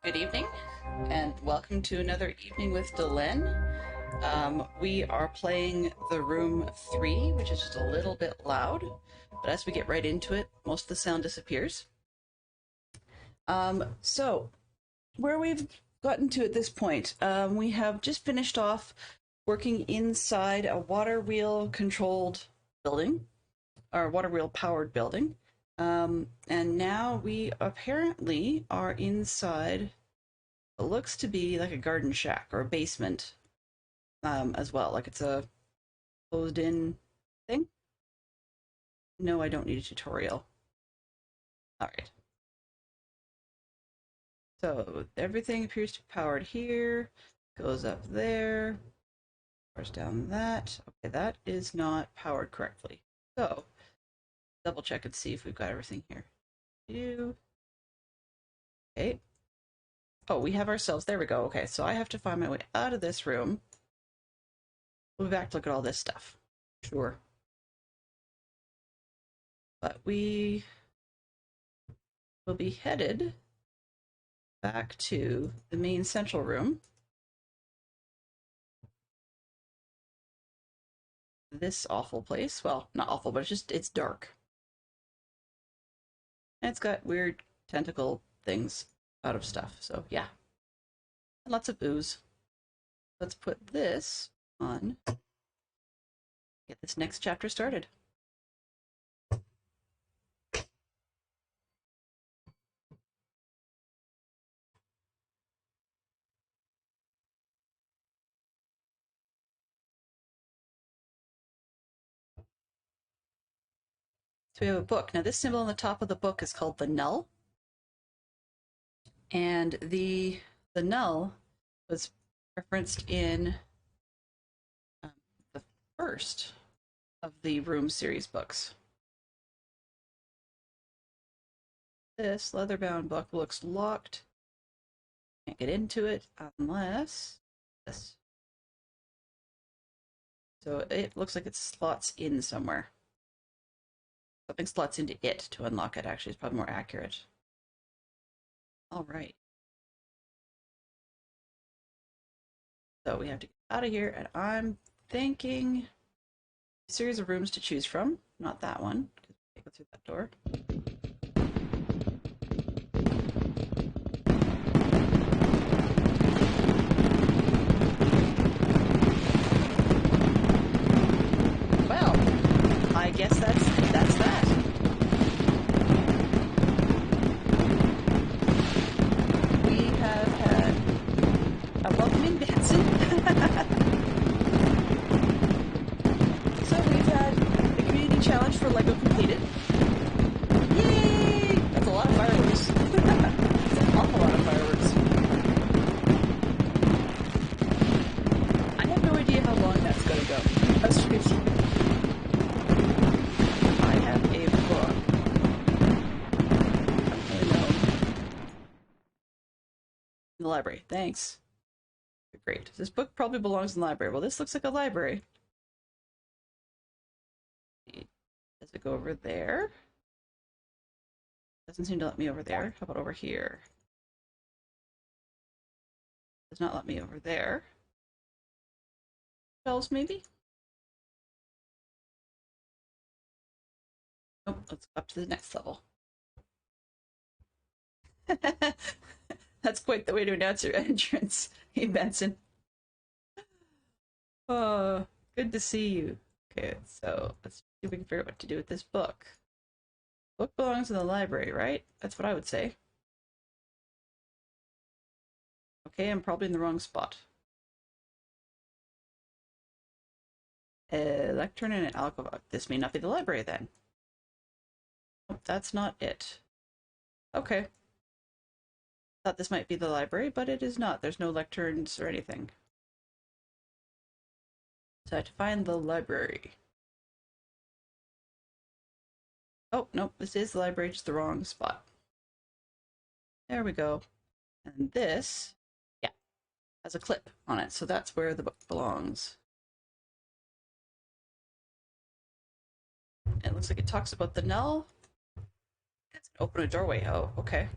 Good evening, and welcome to another evening with Delenn. We are playing The Room 3, which is just a little bit loud, but as we get right into it, most of the sound disappears. So, where we've gotten to at this point, we have just finished off working inside a water wheel controlled building, or water wheel powered building. And now we apparently are inside it looks to be like a garden shack or a basement as well. Like it's a closed in thing. No, I don't need a tutorial. All right. So everything appears to be powered here, goes up there, powers down that. Okay, that is not powered correctly. So double check and see if we've got everything here. Okay. Oh, we have ourselves. There we go. Okay, so I have to find my way out of this room. We'll be back to look at all this stuff. Sure. But we will be headed back to the main central room. This awful place. Well, not awful, but it's dark. And it's got weird tentacle things out of stuff. So yeah. And lots of ooze. Let's put this on. Get this next chapter started. So we have a book. Now this symbol on the top of the book is called the null. And the null was referenced in the first of the Room series books. This leather-bound book looks locked. Can't get into it unless this. So it looks like it slots in somewhere. Something slots into it to unlock it, actually, is probably more accurate. All right. So we have to get out of here, and I'm thinking a series of rooms to choose from. Not that one, because we can't go through that door. Well, I guess that's that. We have had a welcoming Benson. So we've had the community challenge for Lego completed. Yay! That's a lot of fireworks. That's an awful lot of fireworks. I have no idea how long that's going to go. That's crazy. I have a book. Oh no. In the library. Thanks. Great. This book probably belongs in the library. Well, this looks like a library. Does it go over there? Doesn't seem to let me over there. How about over here? Does not let me over there. Shelves, maybe? Nope, let's go up to the next level. That's quite the way to announce your entrance. Hey, Benson. Oh, good to see you. Okay, so let's see if we can figure out what to do with this book. Book belongs in the library, right? That's what I would say. Okay, I'm probably in the wrong spot. A lectern and an alcove. This may not be the library then. Nope, that's not it. Okay. Thought this might be the library, but it is not. There's no lecterns or anything. So I have to find the library. Oh, nope, this is the library, just the wrong spot. There we go. And this, yeah, has a clip on it, so that's where the book belongs. It looks like it talks about the null. It's open a doorway. Oh, okay.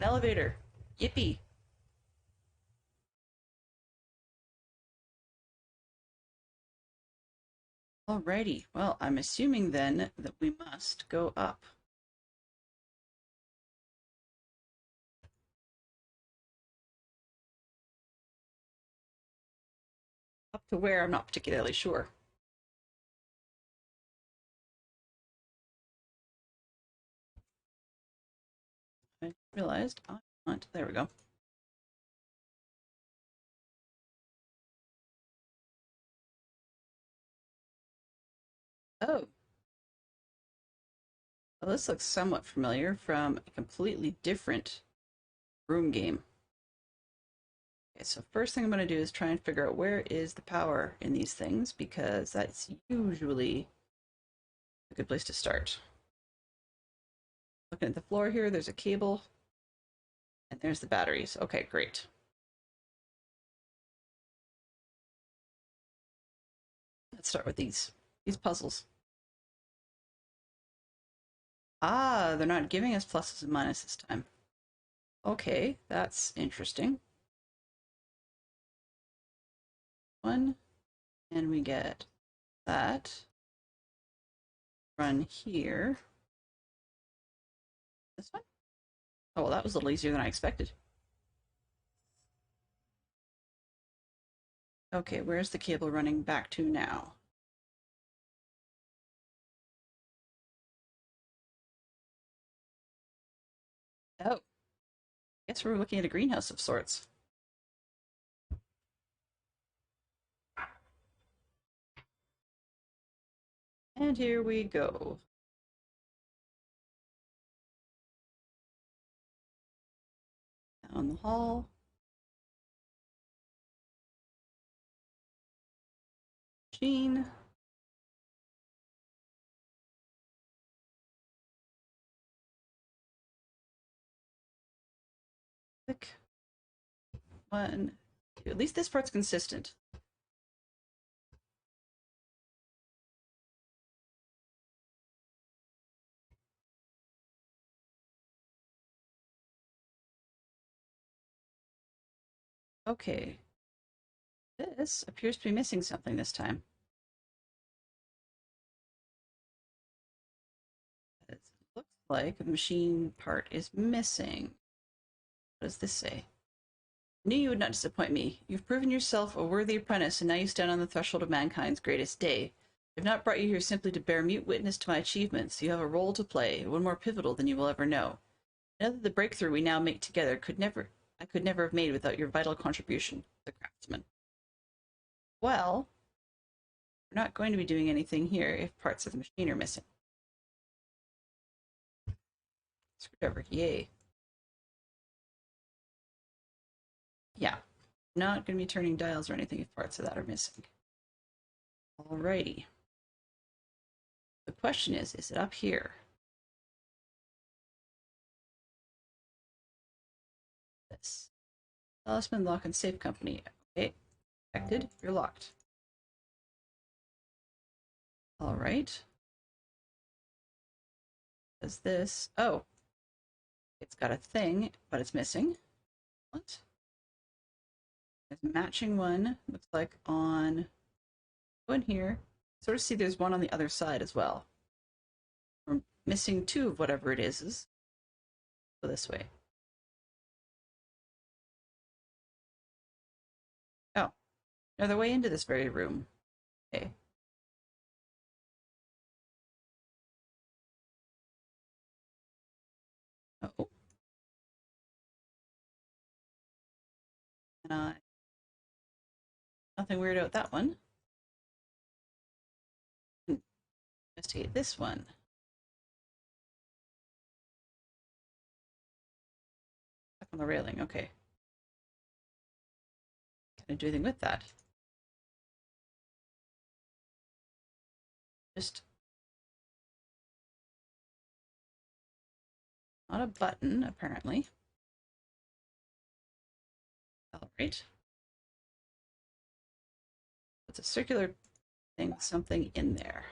An elevator. Yippee! Alrighty, well, I'm assuming then that we must go up. Up to where, I'm not particularly sure. I realized I want, there we go. Oh, well, this looks somewhat familiar from a completely different room game. Okay, so first thing I'm going to do is try and figure out where is the power in these things, because that's usually a good place to start. Looking at the floor here, there's a cable, and there's the batteries. Okay, great. Let's start with these puzzles. Ah, they're not giving us pluses and minuses this time. Okay, that's interesting. One, and we get that. Run here. This one? Oh, well, that was a little easier than I expected. Okay, where's the cable running back to now? Oh, I guess we're looking at a greenhouse of sorts. And here we go. Down the hall. Machine. Click. One, two. At least this part's consistent. Okay. This appears to be missing something this time. It looks like a machine part is missing. What does this say? Knew you would not disappoint me. You've proven yourself a worthy apprentice, and now you stand on the threshold of mankind's greatest day. I've not brought you here simply to bear mute witness to my achievements. You have a role to play, one more pivotal than you will ever know. I know that the breakthrough we now make together I could never have made without your vital contribution, the craftsman. Well, we're not going to be doing anything here if parts of the machine are missing. Screwdriver, yay. Yeah, not going to be turning dials or anything if parts of that are missing. Alrighty. The question is it up here? This. Talisman Lock and Safe Company. Okay, detected. You're locked. Alright. Does this... Oh. It's got a thing, but it's missing. What? There's a matching one. Looks like on... Go in here. Sort of see there's one on the other side as well. We're missing two of whatever it is. Go this way. Oh. Another way into this very room. Okay. Oh. And nothing weird about that one. Investigate this one. Stuck on the railing. Okay. Can I do anything with that? Just not a button, apparently. All right. It's a circular thing with something in there.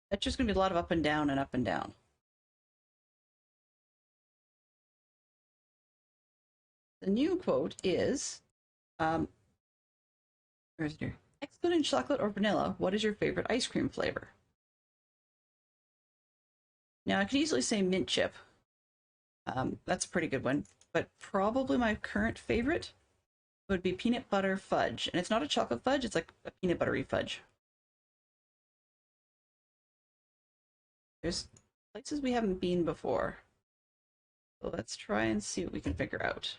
That's just going to be a lot of up and down and up and down. The new quote is, where's it here? Excluding chocolate or vanilla, what is your favorite ice cream flavor? Now, I could easily say mint chip. That's a pretty good one. But probably my current favorite would be peanut butter fudge. And it's not a chocolate fudge, it's like a peanut buttery fudge. There's places we haven't been before. So let's try and see what we can figure out.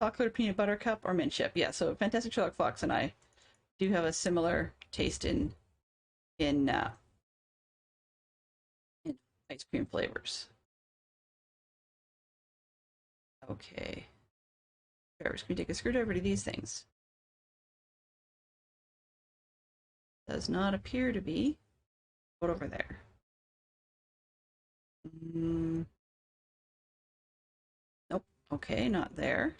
Chocolate or peanut butter cup or mint chip. Yeah, so Fantastic Sherlock Fox and I do have a similar taste in ice cream flavors. Okay. We're just going to take a screwdriver to these things. Does not appear to be. What over there? Nope. Okay, not there.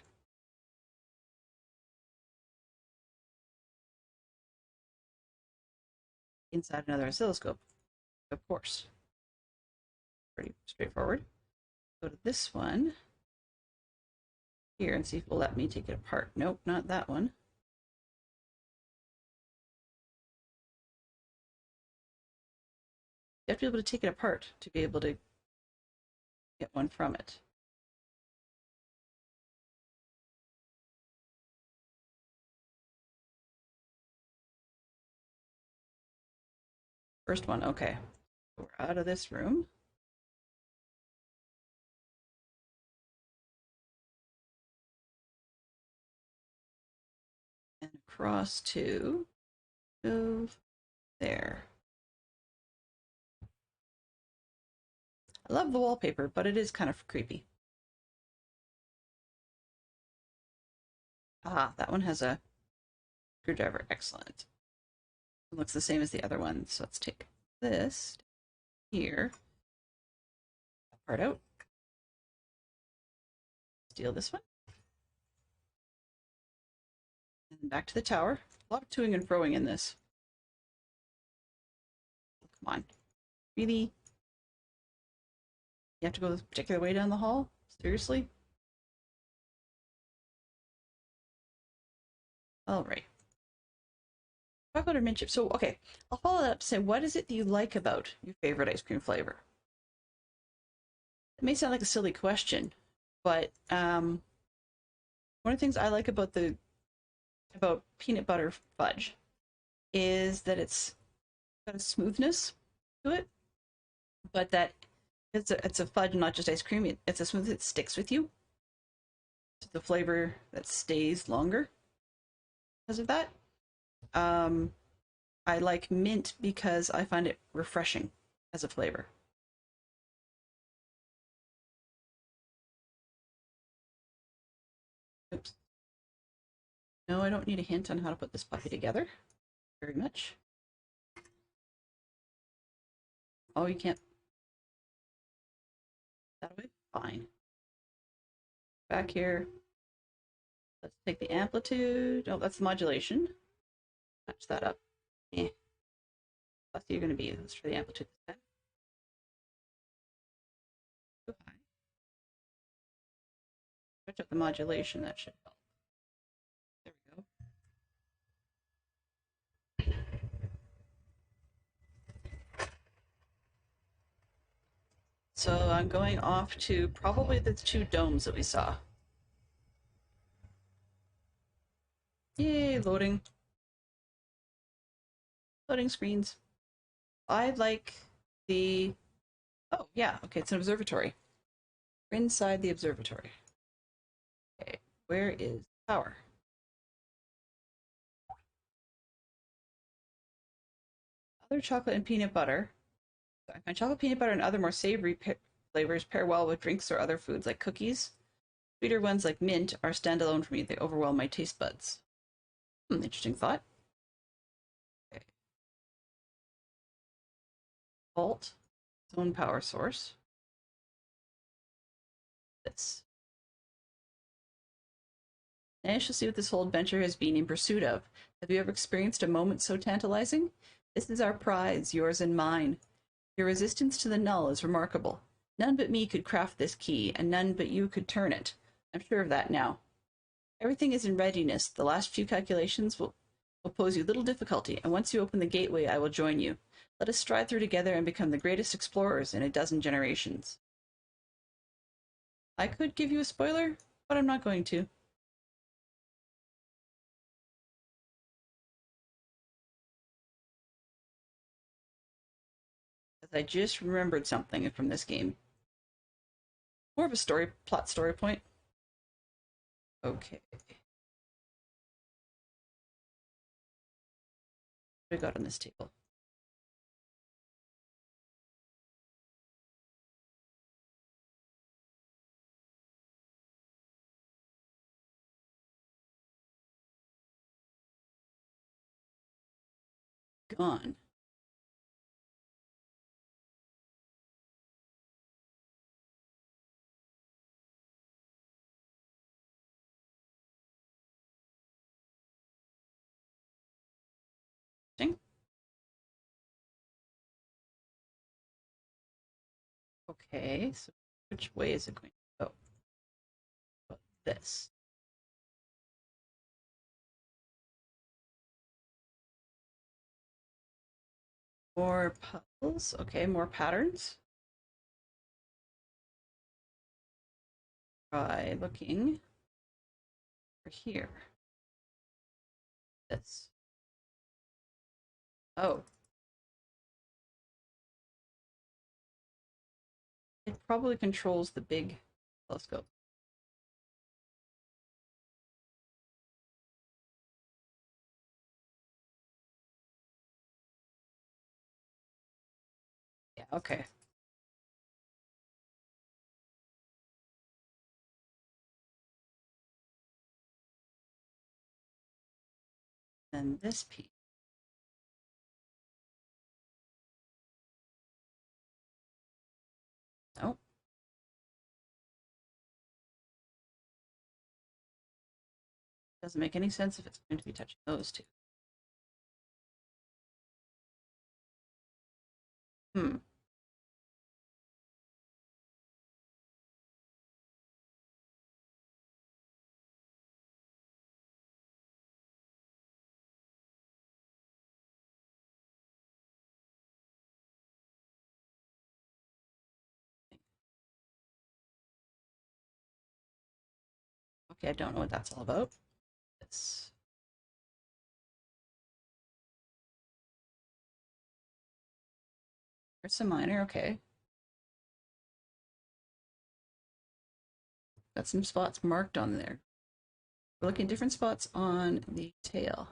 Inside another oscilloscope, of course. Pretty straightforward. Go to this one here and see if it will let me take it apart. Nope, not that one. You have to be able to take it apart to be able to get one from it. First one, okay. We're out of this room. And across to there. I love the wallpaper, but it is kind of creepy. Ah, that one has a screwdriver. Excellent. It looks the same as the other one. So let's take this here. Part out. Steal this one. And back to the tower. A lot of toing and froing in this. Come on. Really? You have to go this particular way down the hall? Seriously? All right. Chocolate or mint chip? So, okay, I'll follow that up to say, what is it that you like about your favorite ice cream flavor? It may sound like a silly question, but one of the things I like about peanut butter fudge is that it's got a smoothness to it, but that it's a fudge, not just ice cream. It's a smooth that sticks with you. It's the flavor that stays longer because of that. I like mint because I find it refreshing as a flavor. Oops. No, I don't need a hint on how to put this puppy together. Very much. Oh, you can't. That way? Fine. Back here. Let's take the amplitude. Oh, that's the modulation. Match that up. Eh. Plus you're going to be. Let's try the amplitude this time. Too high. Switch up the modulation. That should help. There we go. So I'm going off to probably the two domes that we saw. Yay, loading. Loading screens. I like the... Oh, yeah, okay, it's an observatory. We're inside the observatory. Okay, where is the tower? Other chocolate and peanut butter. I find chocolate, peanut butter, and other more savory flavors pair well with drinks or other foods like cookies. Sweeter ones like mint are standalone for me. They overwhelm my taste buds. Interesting thought. Okay. Vault, its own power source. This. And I shall see what this whole adventure has been in pursuit of. Have you ever experienced a moment so tantalizing? This is our prize, yours and mine. Your resistance to the null is remarkable. None but me could craft this key, and none but you could turn it. I'm sure of that now. Everything is in readiness. The last few calculations will pose you little difficulty, and once you open the gateway, I will join you. Let us stride through together and become the greatest explorers in a dozen generations. I could give you a spoiler, but I'm not going to. Because I just remembered something from this game. More of a plot story point. Okay. What do we got on this table? Gone. Ding. Okay, so which way is it going to go? This. More puzzles. Okay, more patterns. Try looking for here. This. Oh. It probably controls the big telescope. Yeah, okay. Then this piece. Nope. Doesn't make any sense if it's going to be touching those two. Hmm. Okay, I don't know what that's all about. This. Ursa Minor, okay. Got some spots marked on there. We're looking at different spots on the tail.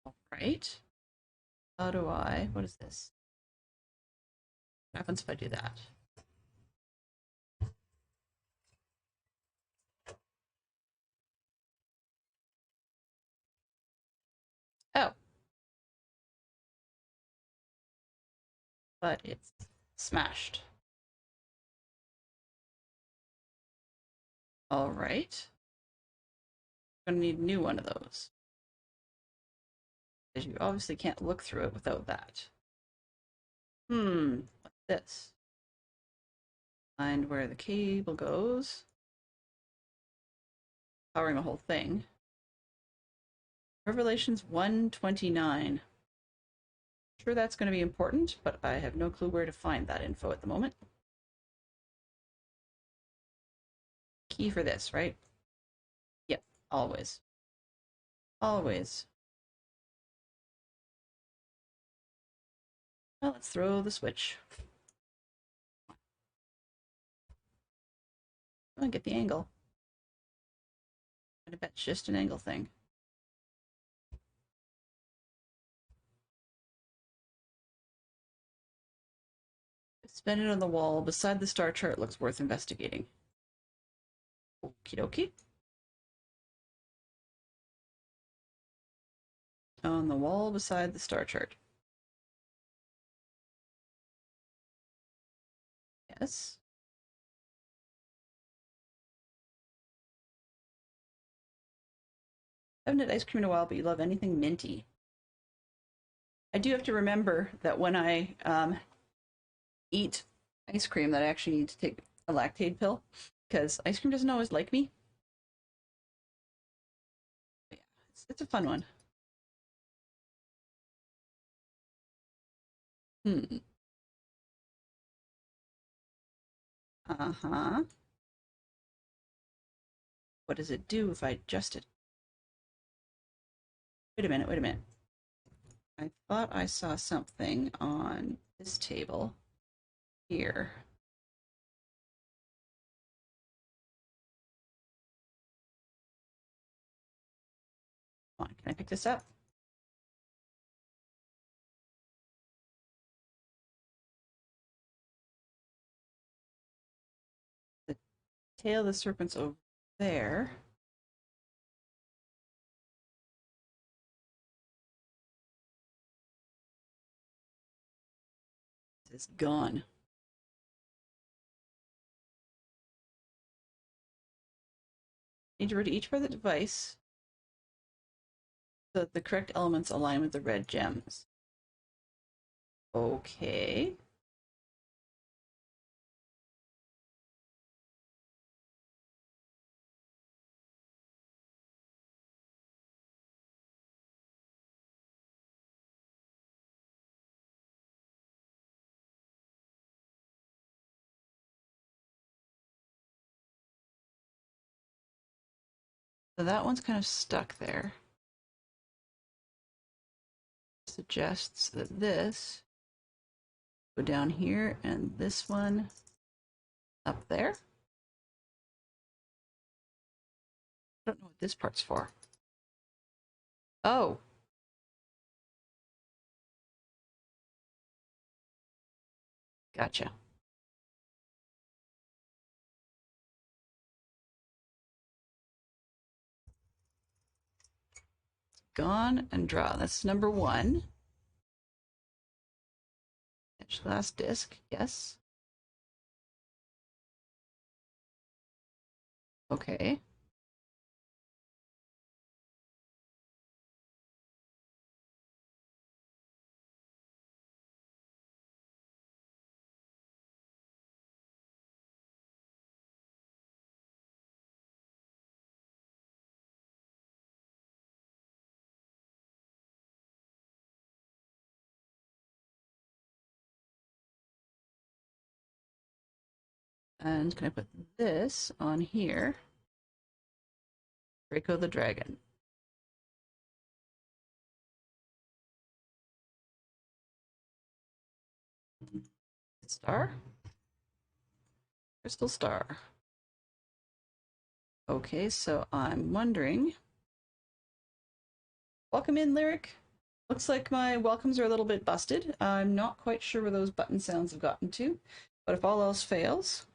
All right. How do what is this? What happens if I do that? Oh. But it's smashed. All right. I'm gonna need a new one of those. Because you obviously can't look through it without that. What's this? Find where the cable goes. Powering the whole thing. Revelations 129. Sure, that's going to be important, but I have no clue where to find that info at the moment. Key for this, right? Yep, always. Always. Well, let's throw the switch. I'll get the angle. I bet it's just an angle thing. Spin it on the wall beside the star chart looks worth investigating. Okie dokie. On the wall beside the star chart. Yes. Haven't had ice cream in a while, but you love anything minty. I do have to remember that when I eat ice cream, that I actually need to take a Lactaid pill because ice cream doesn't always like me. But yeah, it's a fun one. Hmm. Uh-huh. What does it do if I adjust it? Wait a minute, wait a minute. I thought I saw something on this table here. Come on, can I pick this up? The tail of the serpent's over there. It's gone. Need to read each part of the device so that the correct elements align with the red gems. Okay. So that one's kind of stuck there. Suggests that this go down here and this one up there. I don't know what this part's for. Oh. Gotcha. Gone and draw. That's number one. Etch the last disc. Yes. Okay. And can I put this on here? Draco the Dragon. Star? Crystal Star. Okay, so I'm wondering. Welcome in, Lyric. Looks like my welcomes are a little bit busted. I'm not quite sure where those button sounds have gotten to, but if all else fails,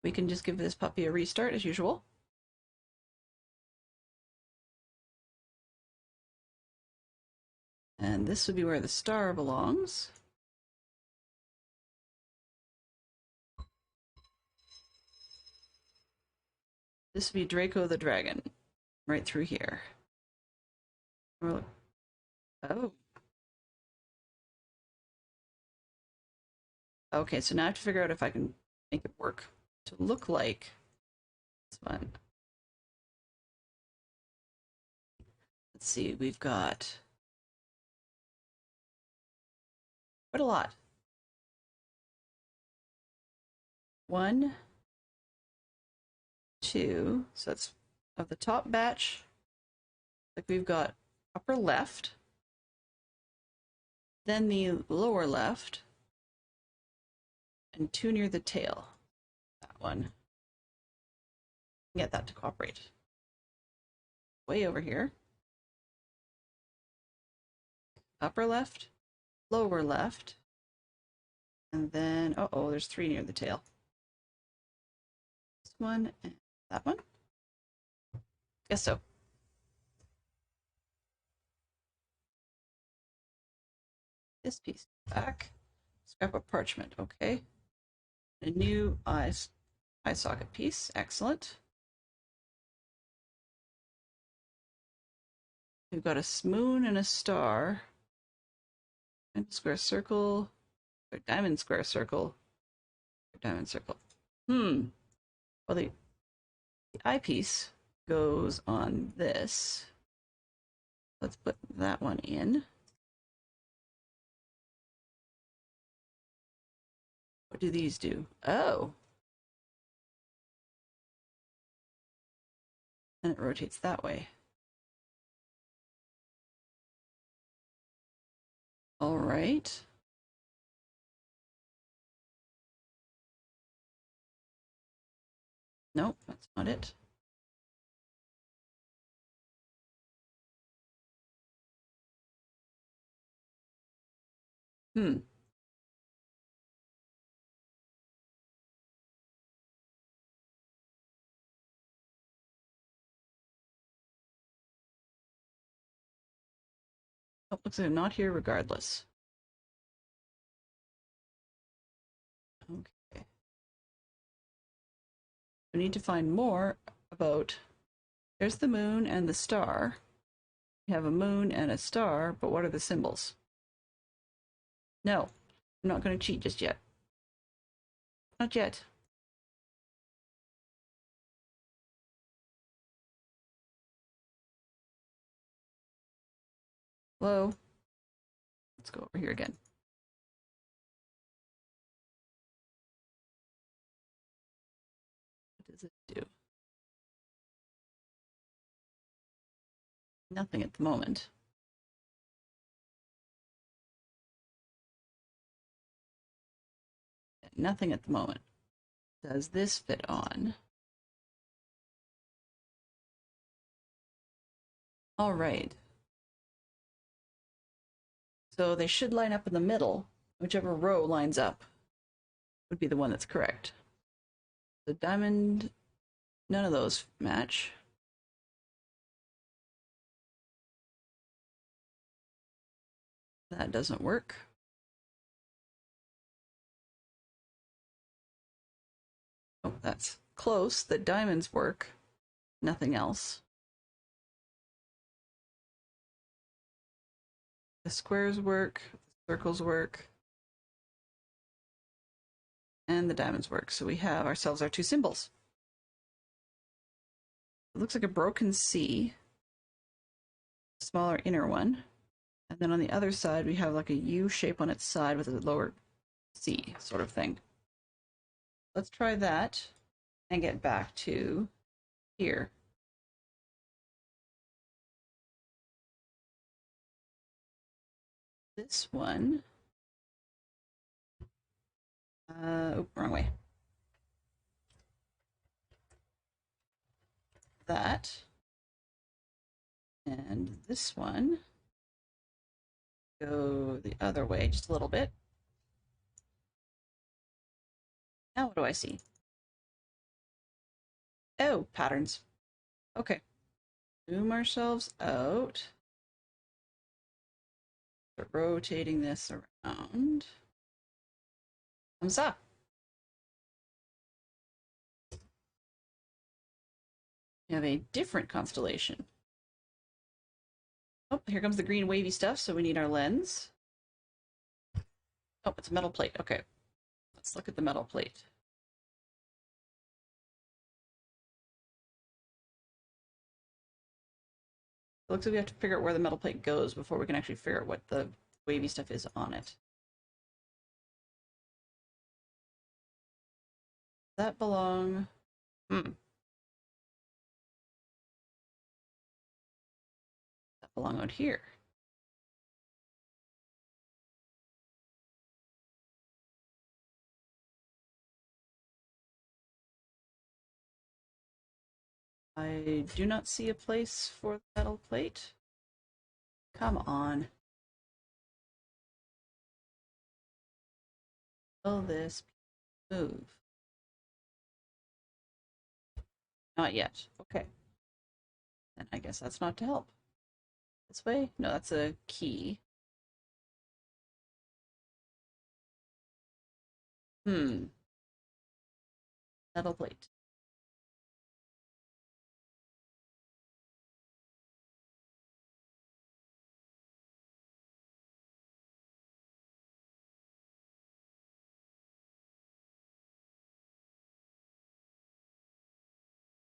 we can just give this puppy a restart as usual. And this would be where the star belongs. This would be Draco the Dragon, right through here. Oh. Okay, so now I have to figure out if I can make it work to look like this one. Let's see, we've got quite a lot. One, two, so that's of the top batch. Like we've got upper left, then the lower left, and two near the tail. That one. Get that to cooperate. Way over here. Upper left, lower left, and then, uh-oh, there's three near the tail. This one and that one. Guess so. This piece back. Scrap of parchment, okay. A new eye socket piece, excellent. We've got a moon and a star. And square circle. Or diamond square circle. Or diamond circle. Well, the eyepiece goes on this. Let's put that one in. What do these do? Oh. And it rotates that way. All right. Nope, that's not it. Hmm. Oh, looks like they're not here regardless. Okay. We need to find more about. There's the moon and the star. We have a moon and a star, but what are the symbols? No, I'm not going to cheat just yet. Not yet. Hello? Let's go over here again. What does it do? Nothing at the moment. Nothing at the moment. Does this fit on? All right. So they should line up in the middle. Whichever row lines up would be the one that's correct. The diamond, none of those match. That doesn't work. Oh, that's close. The diamonds work. Nothing else. The squares work. The circles work. And the diamonds work. So we have ourselves our two symbols. It looks like a broken C. Smaller inner one. And then on the other side, we have like a U shape on its side with a lower C sort of thing. Let's try that and get back to here. This one. Oh, wrong way. That. And this one. Go the other way just a little bit. Now what do I see? Oh, patterns. Okay. Zoom ourselves out. Start rotating this around. Thumbs up. We have a different constellation. Oh, here comes the green wavy stuff, so we need our lens. Oh, it's a metal plate. Okay. Let's look at the metal plate. It looks like we have to figure out where the metal plate goes before we can actually figure out what the wavy stuff is on it. That belong... That belong out here. I do not see a place for the metal plate. Come on. Will this move? Not yet. Okay. Then I guess that's not to help. This way? No, that's a key. Metal plate.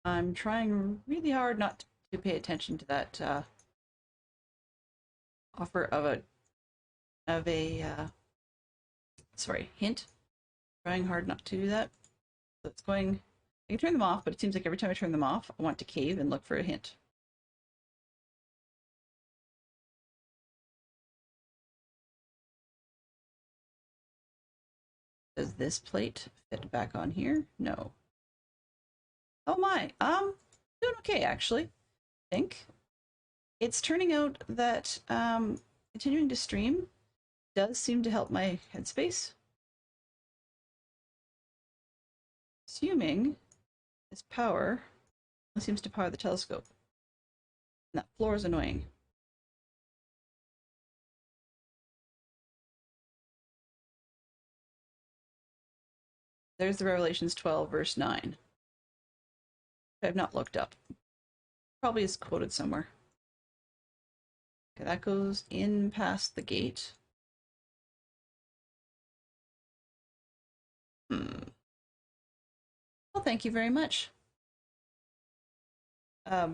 I'm trying really hard not to pay attention to that offer of a sorry, hint. Trying hard not to do that. So it's going. I can turn them off, but it seems like every time I turn them off, I want to cave and look for a hint. Does this plate fit back on here? No. Oh my. Doing okay actually. I think it's turning out that continuing to stream does seem to help my headspace. Assuming this power seems to power the telescope. And that floor is annoying. There's the Revelations 12, verse 9. I've not looked up. Probably is quoted somewhere. Okay, that goes in past the gate. Well, thank you very much. I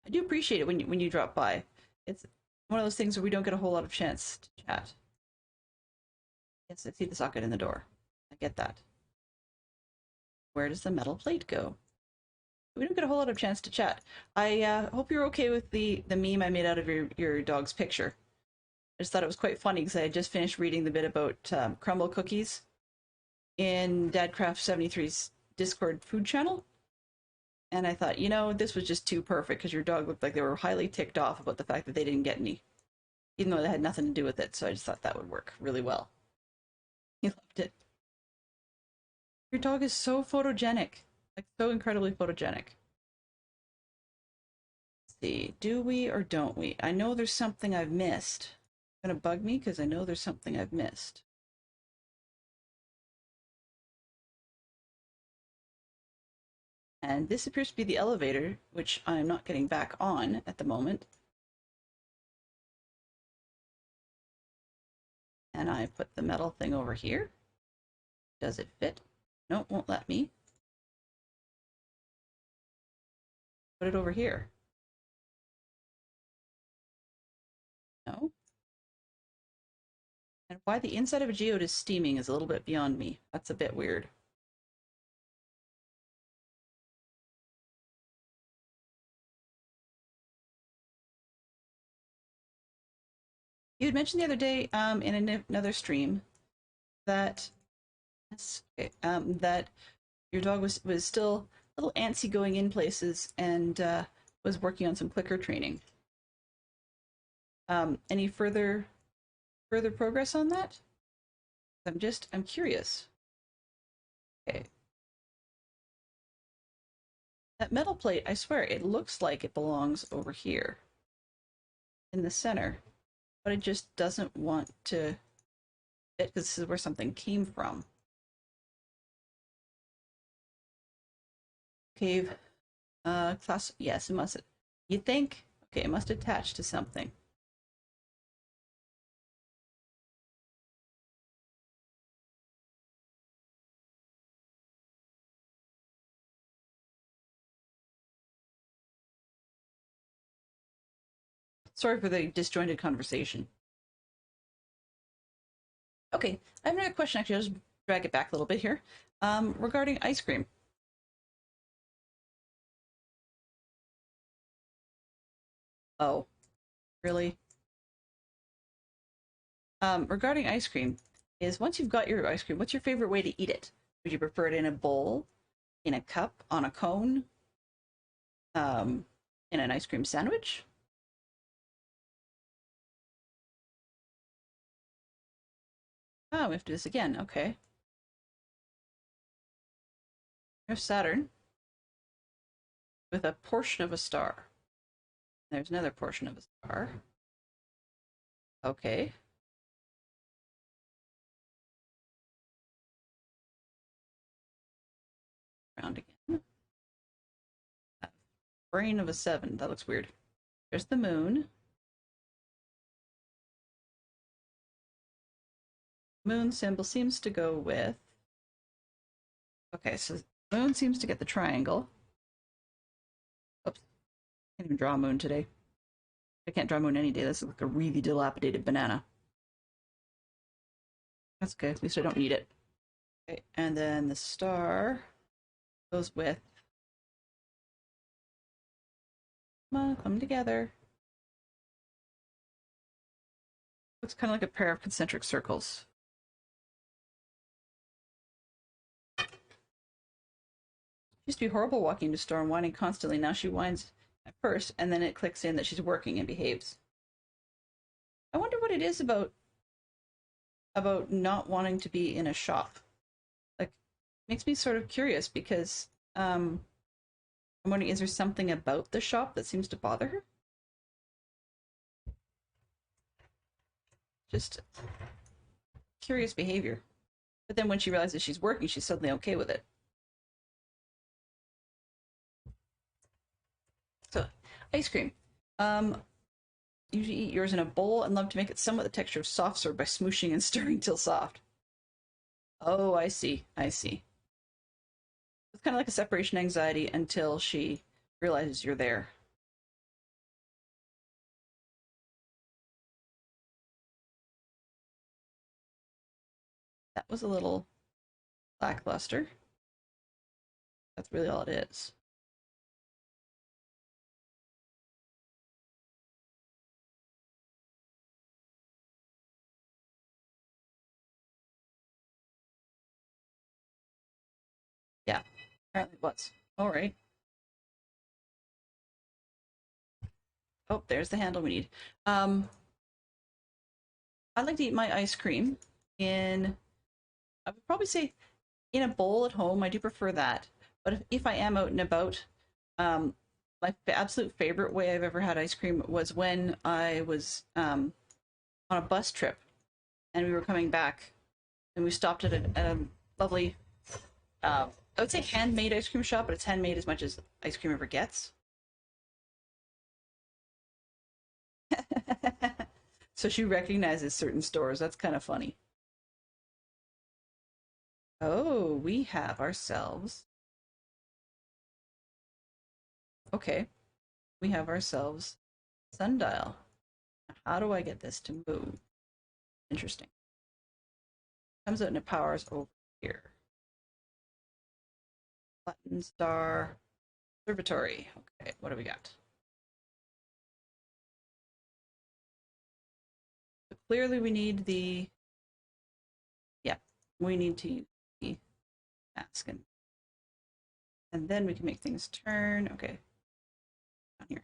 do appreciate it when you drop by. It's one of those things where we don't get a whole lot of chance to chat. Yes, I see the socket in the door. I get that. Where does the metal plate go? We don't get a whole lot of chance to chat. I hope you're okay with the meme I made out of your dog's picture. I just thought it was quite funny because I had just finished reading the bit about crumble cookies in Dadcraft73's Discord food channel. And I thought, you know, this was just too perfect because your dog looked like they were highly ticked off about the fact that they didn't get any, even though they had nothing to do with it. So I just thought that would work really well. He loved it. Your dog is so photogenic, like so incredibly photogenic. Let's see, do we or don't we? I know there's something I've missed. It's gonna bug me because I know there's something I've missed. And this appears to be the elevator, which I'm not getting back on at the moment. And I put the metal thing over here. Does it fit? No, it won't let me. Put it over here. No. And why the inside of a geode is steaming is a little bit beyond me. That's a bit weird. You had mentioned the other day in another stream that that your dog was still a little antsy going in places and was working on some clicker training. Any further progress on that? I'm curious. Okay. That metal plate, I swear, it looks like it belongs over here in the center, but it just doesn't want to fit because this is where something came from. Cave, class, yes, it must. You think? Okay, it must attach to something. Sorry for the disjointed conversation. Okay, I have another question. Actually, I'll just drag it back a little bit here. Regarding ice cream. Oh, really? Regarding ice cream, is once you've got your ice cream, what's your favorite way to eat it? Would you prefer it in a bowl, in a cup, on a cone, um, in an ice cream sandwich? Oh, we have to do this again. Okay. There's Saturn with a portion of a star. There's another portion of a star. Okay. Round again. Brain of a 7. That looks weird. There's the moon. Moon symbol seems to go with... Okay, so moon seems to get the triangle. Can't even draw a moon today. I can't draw a moon any day. This is like a really dilapidated banana. That's good. At least I don't need it. Okay, and then the star goes with. Come on, come together. Looks kind of like a pair of concentric circles. She used to be horrible walking to store and whining constantly. Now she whines at first, and then it clicks in that she's working and behaves. I wonder what it is about not wanting to be in a shop. Like, makes me sort of curious because I'm wondering, is there something about the shop that seems to bother her? Just curious behavior. But then when she realizes she's working, she's suddenly okay with it. So, ice cream. Usually eat yours in a bowl and love to make it somewhat the texture of soft serve by smooshing and stirring till soft. Oh, I see. I see. It's kind of like a separation anxiety until she realizes you're there. That was a little lackluster. That's really all it is. Yeah, apparently it was. All right. Oh, there's the handle we need. I like to eat my ice cream in, I would probably say in a bowl at home. I do prefer that. But if I am out and about, um, my absolute favorite way I've ever had ice cream was when I was on a bus trip and we were coming back and we stopped at a lovely, I would say handmade ice cream shop, but it's handmade as much as ice cream ever gets. So she recognizes certain stores. That's kind of funny. Oh, we have ourselves. Okay, we have ourselves sundial. How do I get this to move? Interesting. Comes out and it powers over here. Button, star, observatory. Okay, what do we got? So clearly we need the, yeah, we need to use the mask and then we can make things turn. Okay, down here.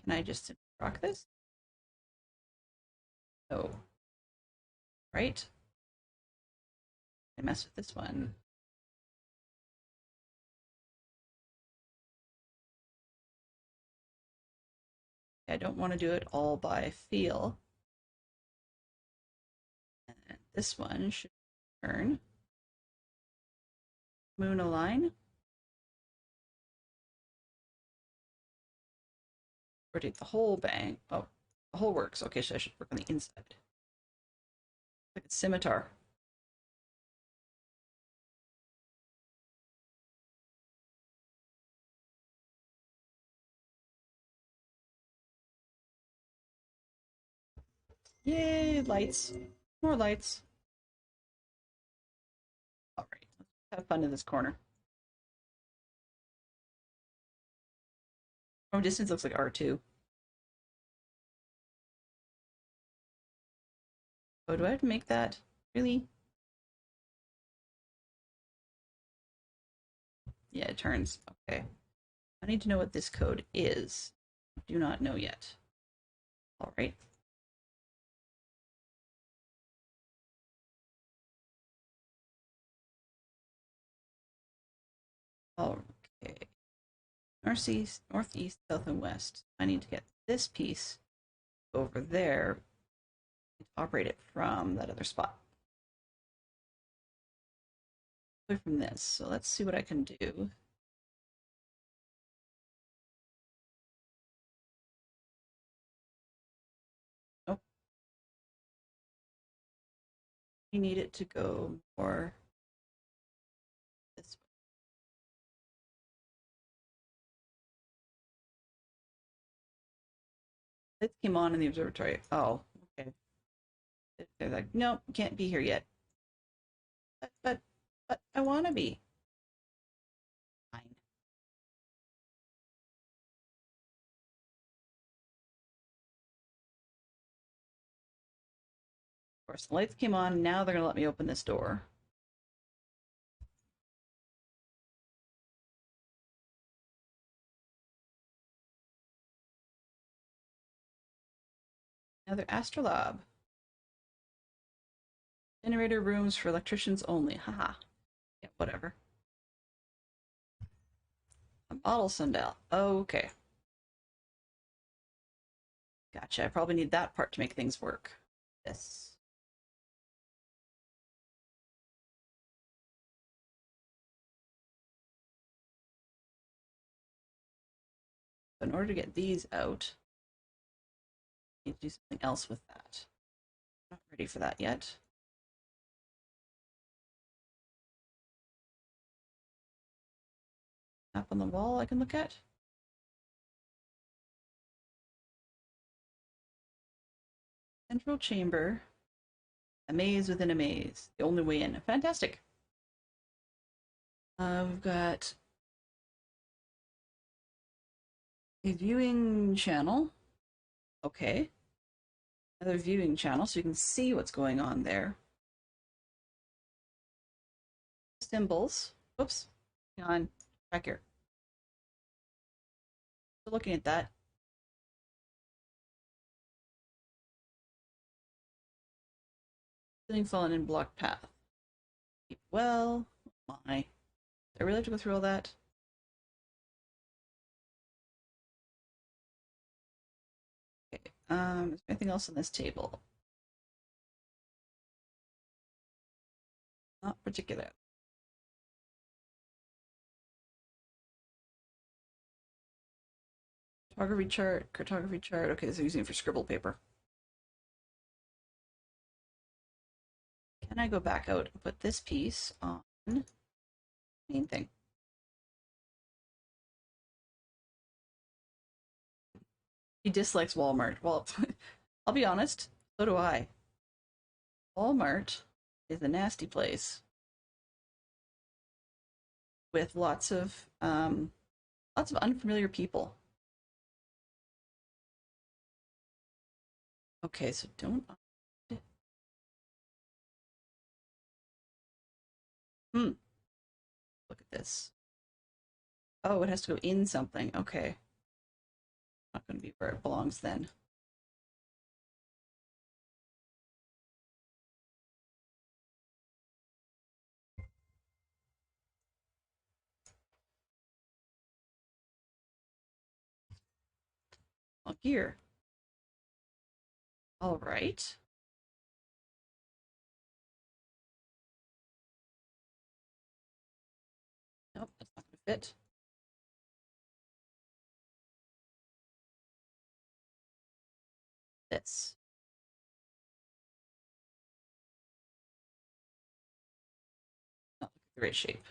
Can I just rock this? No. Right? I mess with this one. I don't want to do it all by feel. And this one should turn. Moon align. Rotate the whole bang. Oh, the whole works. Okay, so I should work on the inside. Like a scimitar. Yay, lights. More lights. All right, let's have fun in this corner. From a distance, looks like R2. Oh, do I have to make that? Really? Yeah, it turns. Okay. I need to know what this code is. Do not know yet. All right. Okay. Northeast, south, and west. I need to get this piece over there to operate it from that other spot. Away from this. So let's see what I can do. Oh, we need it to go more this way. Lights came on in the observatory. Oh, okay. They're like, nope, can't be here yet. But, but, but I want to be. Fine. Of course, the lights came on. Now they're going to let me open this door. Another astrolabe. Generator rooms for electricians only. Haha. Yeah, whatever. A model sundial. Okay. Gotcha. I probably need that part to make things work. This. In order to get these out, I need to do something else with that. Not ready for that yet. Map on the wall I can look at. Central chamber. A maze within a maze. The only way in. Fantastic. We've got a viewing channel. Okay. Another viewing channel so you can see what's going on there. Symbols. Whoops. Hang on. Back here. So looking at that. Sitting fallen in blocked path. Keep well. Oh my. Do I really have to go through all that? Okay. Is there anything else on this table? Not particular. Cartography chart, cartography chart. Okay, so using it for scribble paper. Can I go back out and put this piece on main thing? He dislikes Walmart. Well, I'll be honest, so do I. Walmart is a nasty place with lots of unfamiliar people. Okay, so don't. Hmm. Look at this. Oh, it has to go in something. Okay. Not going to be where it belongs then. Oh, here. All right. Nope, that's not going to fit. This. Not the right shape.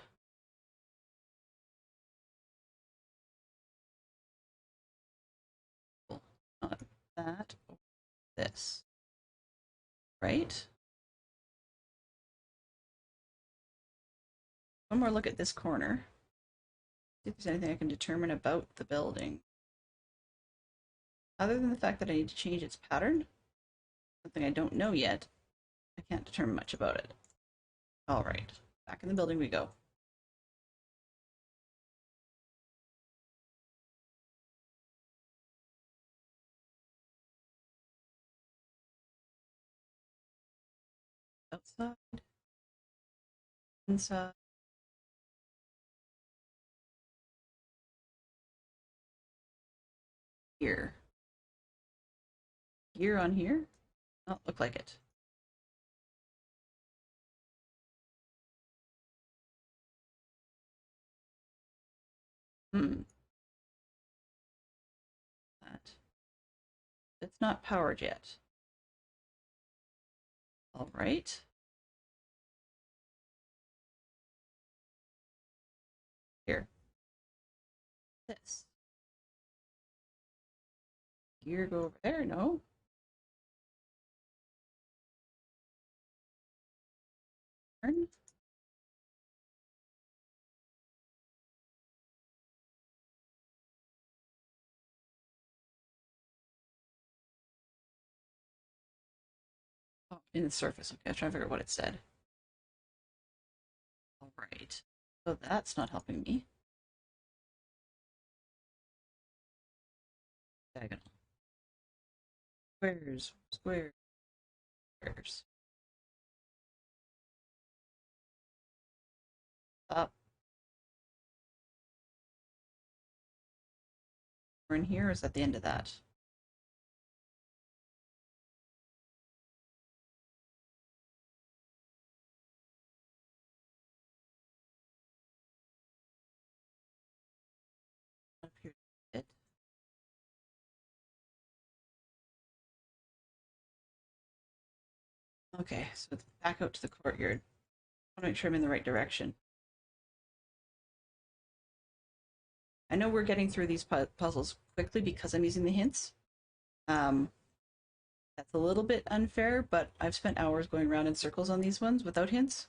Cool. Not that. This. Right? One more look at this corner. See if there's anything I can determine about the building. Other than the fact that I need to change its pattern, something I don't know yet, I can't determine much about it. All right, back in the building we go. Outside, inside. Here. Gear on here? Not look like it. Hmm. That. It's not powered yet. All right. Here. This. gear go over there? No. Turn. Oh, in the surface. Okay, I was trying to figure out what it said. All right. So that's not helping me. Diagonal. Squares. Squares. Squares. Up. We're in here, or is that the end of that? Up here. It. Okay, so it's back out to the courtyard. I want to make sure I'm in the right direction. I know we're getting through these puzzles quickly because I'm using the hints. Um, that's a little bit unfair, but I've spent hours going around in circles on these ones without hints.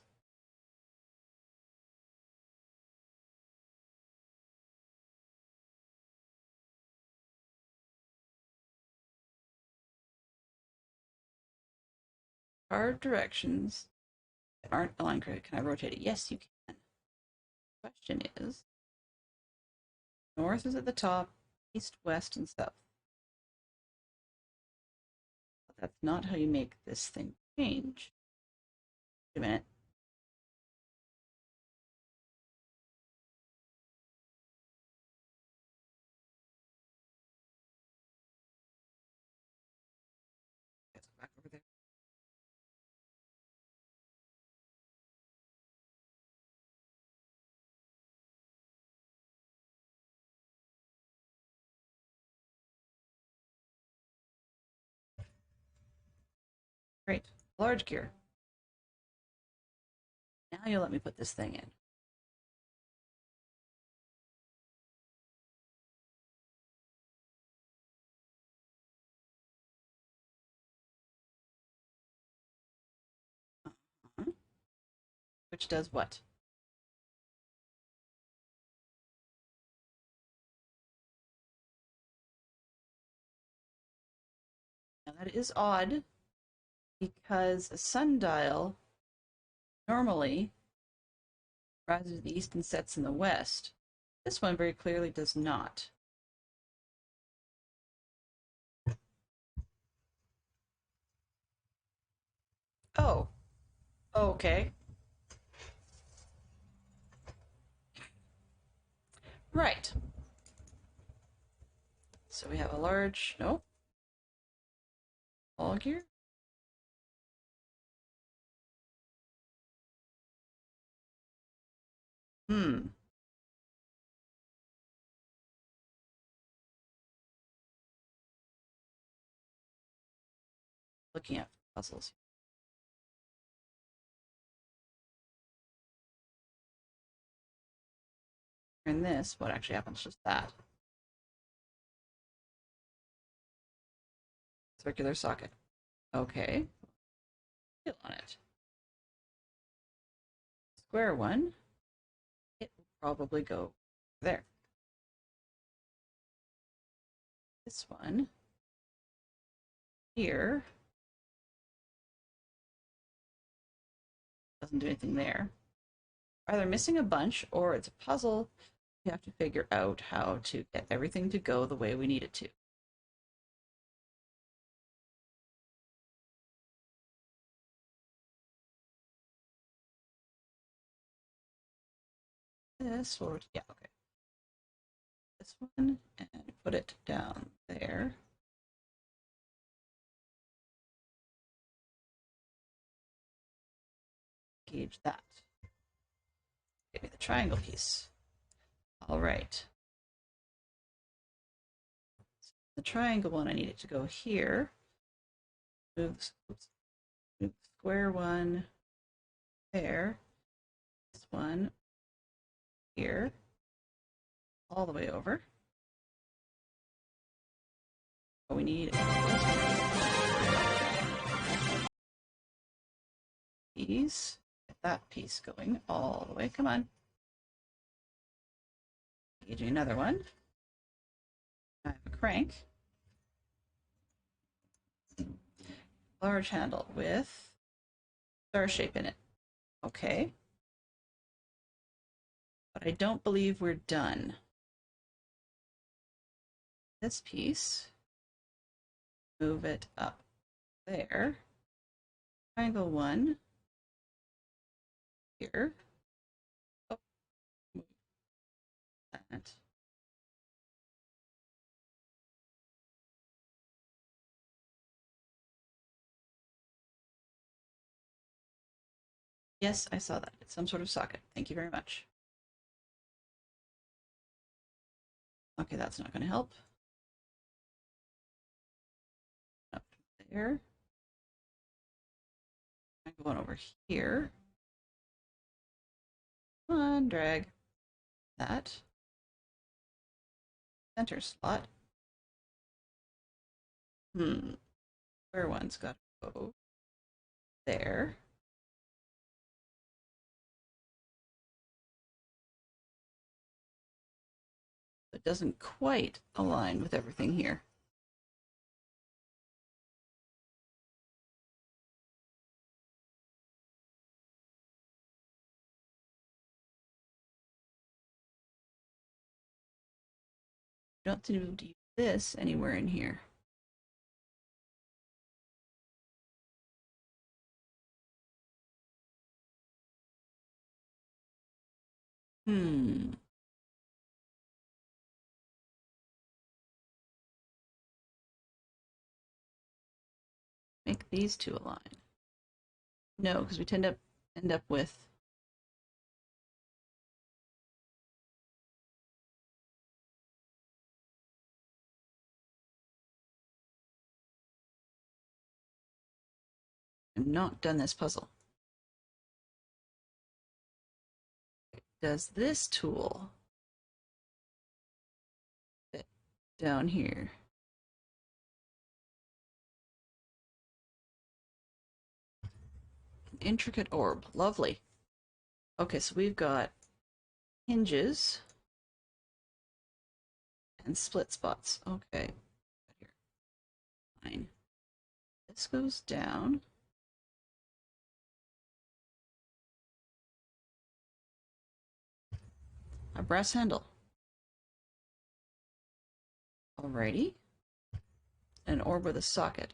Hard directions that aren't aligned correctly. Can I rotate it? Yes, you can. Question is, north is at the top, east, west, and south. But that's not how you make this thing change. Wait a minute. Let's go back over there. Great. Large gear. Now you'll let me put this thing in. Uh-huh. Which does what? Now that is odd because a sundial normally rises to the east and sets in the west. This one very clearly does not. Oh, okay. Right. So we have a large, no, all gear. Hmm. Looking at puzzles. In this, what actually happens? Just that. Circular socket. Okay. Click on it. Square one. It will probably go there. This one here doesn't do anything there. Either missing a bunch or it's a puzzle. We have to figure out how to get everything to go the way we need it to. This or yeah, okay. This one and put it down there. Gauge that. Give me the triangle piece. All right. The triangle one, I need it to go here. Move, oops, move the square one there. This one here. All the way over. We need piece. Get that piece going all the way. Come on. You do another one. I have a crank. Large handle with star shape in it. Okay. But I don't believe we're done. This piece, move it up there. Triangle one here. Oh, move that. Yes, I saw that. It's some sort of socket. Thank you very much. Okay, that's not going to help. Up there. I'm going over here. Come on, drag that. Center slot. Where one's got to go there. It doesn't quite align with everything here. Don't seem to be able to use this anywhere in here. Make these two align. No, because we end up with I've not done this puzzle. Does this tool fit down here? An intricate orb. Lovely. Okay, so we've got hinges and split spots. Okay. Here. Fine. This goes down. A brass handle. Alrighty. An orb with a socket.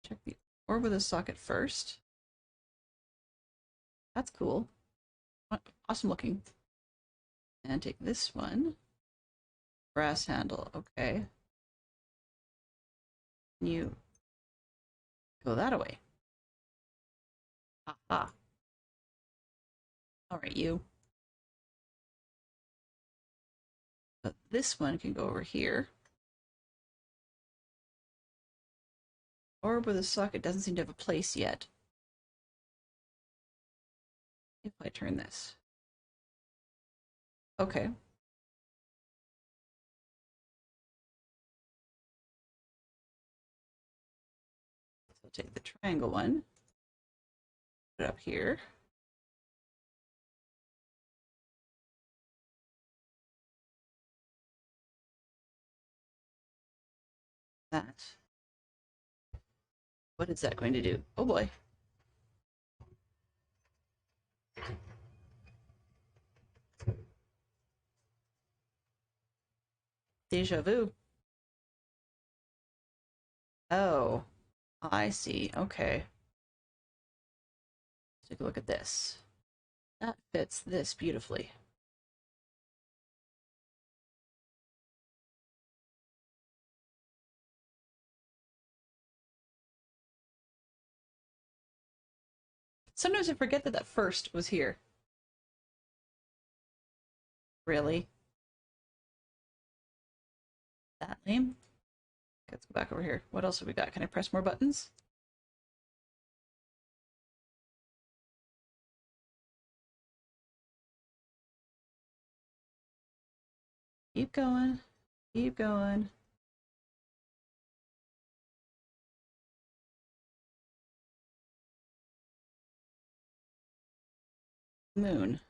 Check the orb with a socket first. That's cool. Awesome looking. And take this one. Brass handle. Okay. You go that away. Aha. Alright, you. But this one can go over here. Orb with a socket doesn't seem to have a place yet. If I turn this. Okay. So take the triangle one, put it up here. That. What is that going to do? Oh boy. Deja vu. Oh, I see. Okay. Let's take a look at this. That fits this beautifully. Sometimes I forget that that first was here. Really? That lame? Let's go back over here. What else have we got? Can I press more buttons? Keep going. Keep going. Moon.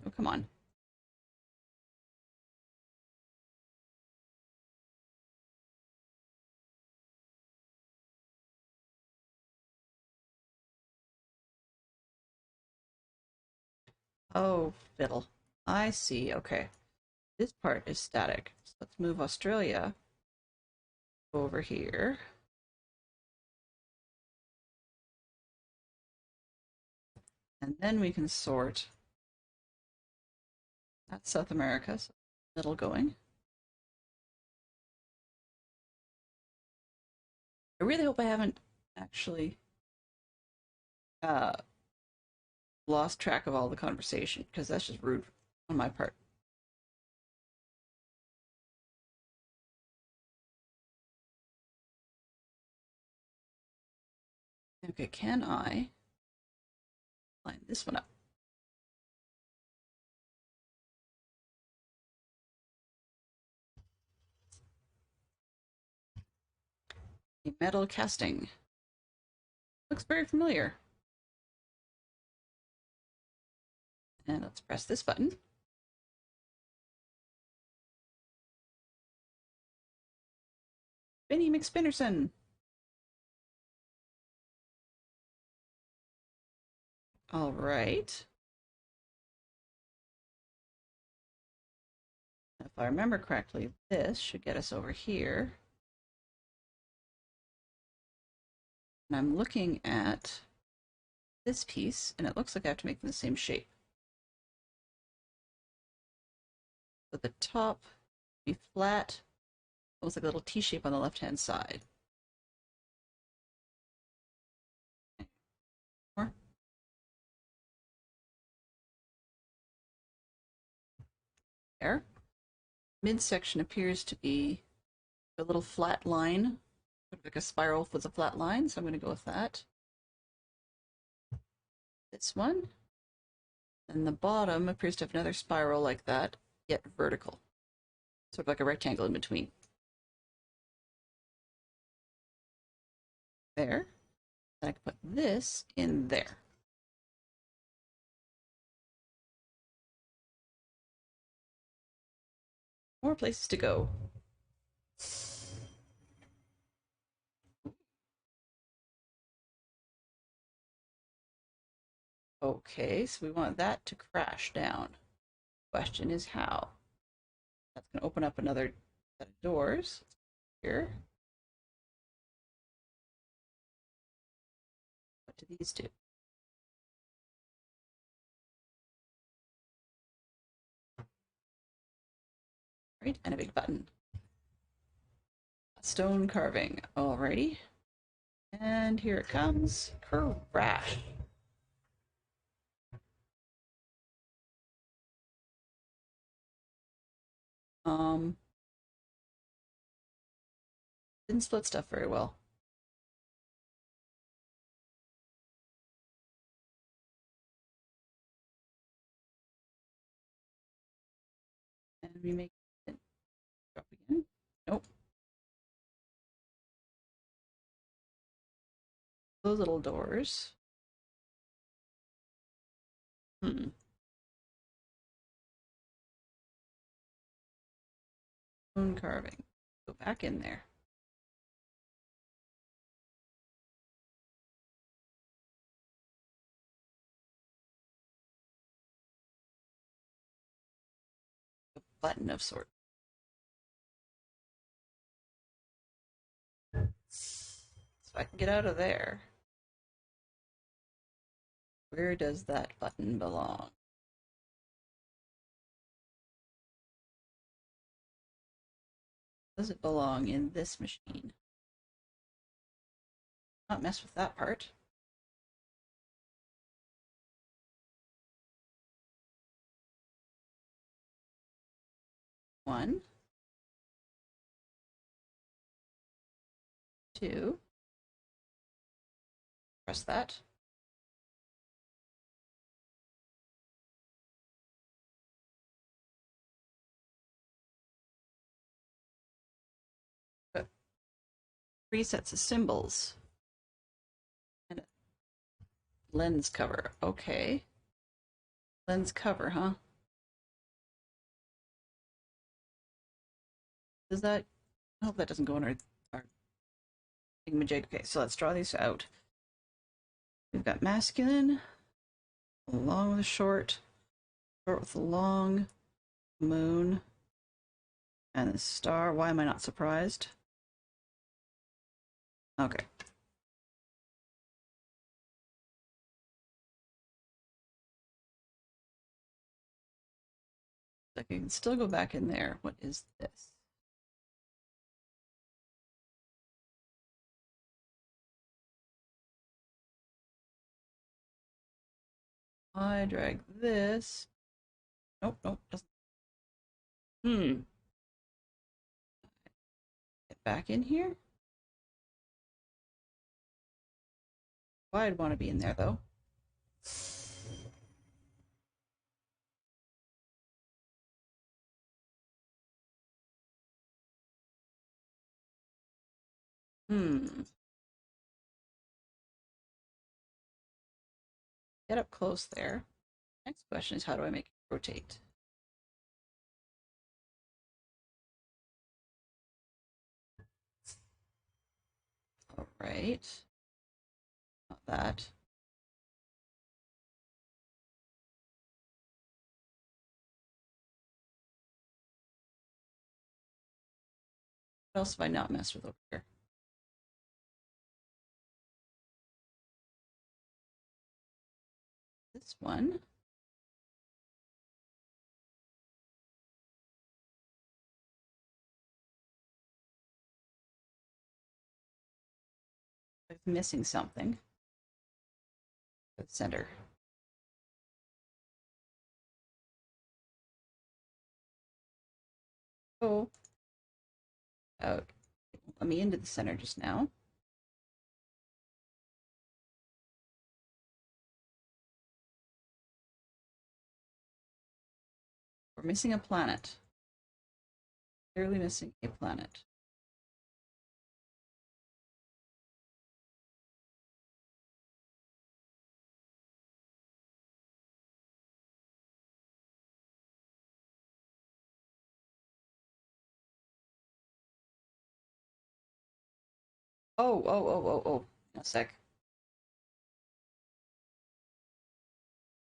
Oh, come on. Oh, fiddle. I see. Okay. This part is static. So let's move Australia over here. And then we can sort. That's South America, so middle going. I really hope I haven't actually uh, lost track of all the conversation, because that's just rude on my part. Okay, can I line this one up? A metal casting. Looks very familiar. And let's press this button. Benny McSpinnerson. All right. If I remember correctly, this should get us over here. And I'm looking at this piece, and it looks like I have to make them the same shape. So the top be flat, almost like a little T shape on the left-hand side. More. There. Midsection appears to be a little flat line, sort of like a spiral with a flat line, so I'm going to go with that. This one. And the bottom appears to have another spiral like that, yet vertical. Sort of like a rectangle in between. There. Then I can put this in there. More places to go. Okay, so we want that to crash down. Question is how? That's going to open up another set of doors here. What do these do? Right, and a big button. Stone carving. Alrighty. And here it comes. Crash. Um, didn't split stuff very well. And we make it drop again. Nope. Those little doors. Hmm. Stone carving. Go back in there. A button of sort. So I can get out of there. Where does that button belong? Does it belong in this machine? Not mess with that part. One, two. Press that. Three sets of symbols. And Lens cover. Okay. Lens cover, huh? Does that... I hope that doesn't go in our thingamajig. Okay, so let's draw these out. We've got masculine, long with a short, short with a long, moon, and the star. Why am I not surprised? Okay. I can still go back in there. What is this? I drag this. Nope, nope, doesn't. Get back in here. Well, I'd want to be in there though. Hmm. Get up close there. Next question is, how do I make it rotate? All right. Not that. What else have I not messed with over here? This one. I'm missing something. The center. Oh. Out. Let me into the center just now. We're missing a planet. Clearly missing a planet. Oh. A sec.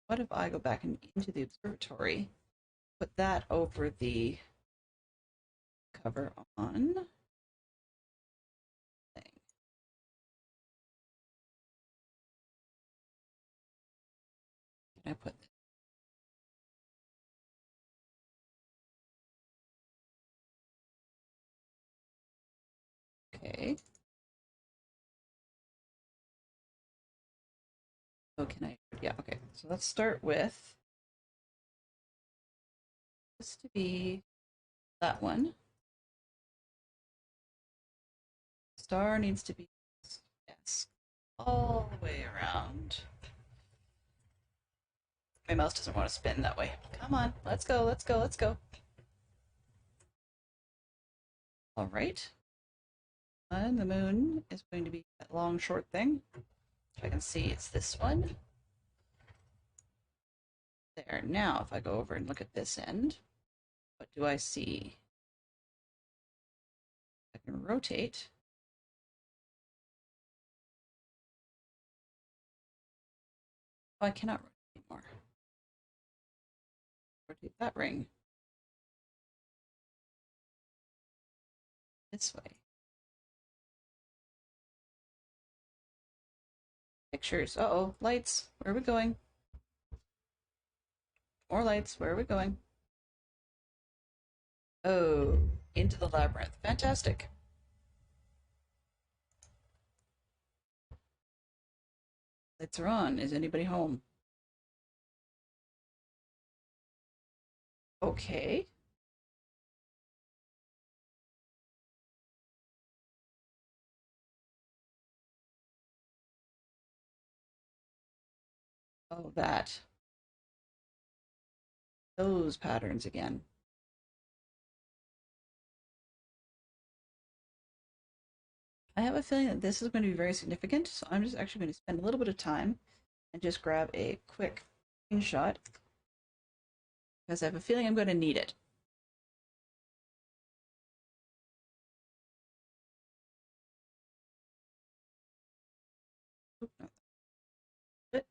What if I go back into the observatory, put that over the cover on thing. Can I put this? Okay. Oh, can I? Yeah, okay. So let's start with this to be that one. Star needs to be, yes, all the way around. My mouse doesn't want to spin that way. Come on, let's go, let's go, let's go. All right. And the moon is going to be that long, short thing. I can see it's this one. There. Now, if I go over and look at this end, what do I see? I can rotate. Oh, I cannot rotate anymore. Rotate that ring this way. Pictures. Uh-oh, lights. Where are we going? More lights. Where are we going? Oh, into the labyrinth. Fantastic. Lights are on. Is anybody home? Okay. Oh, that. Those patterns again. I have a feeling that this is going to be very significant, so I'm just actually going to spend a little bit of time and just grab a quick screenshot because I have a feeling I'm going to need it. Oop, not that.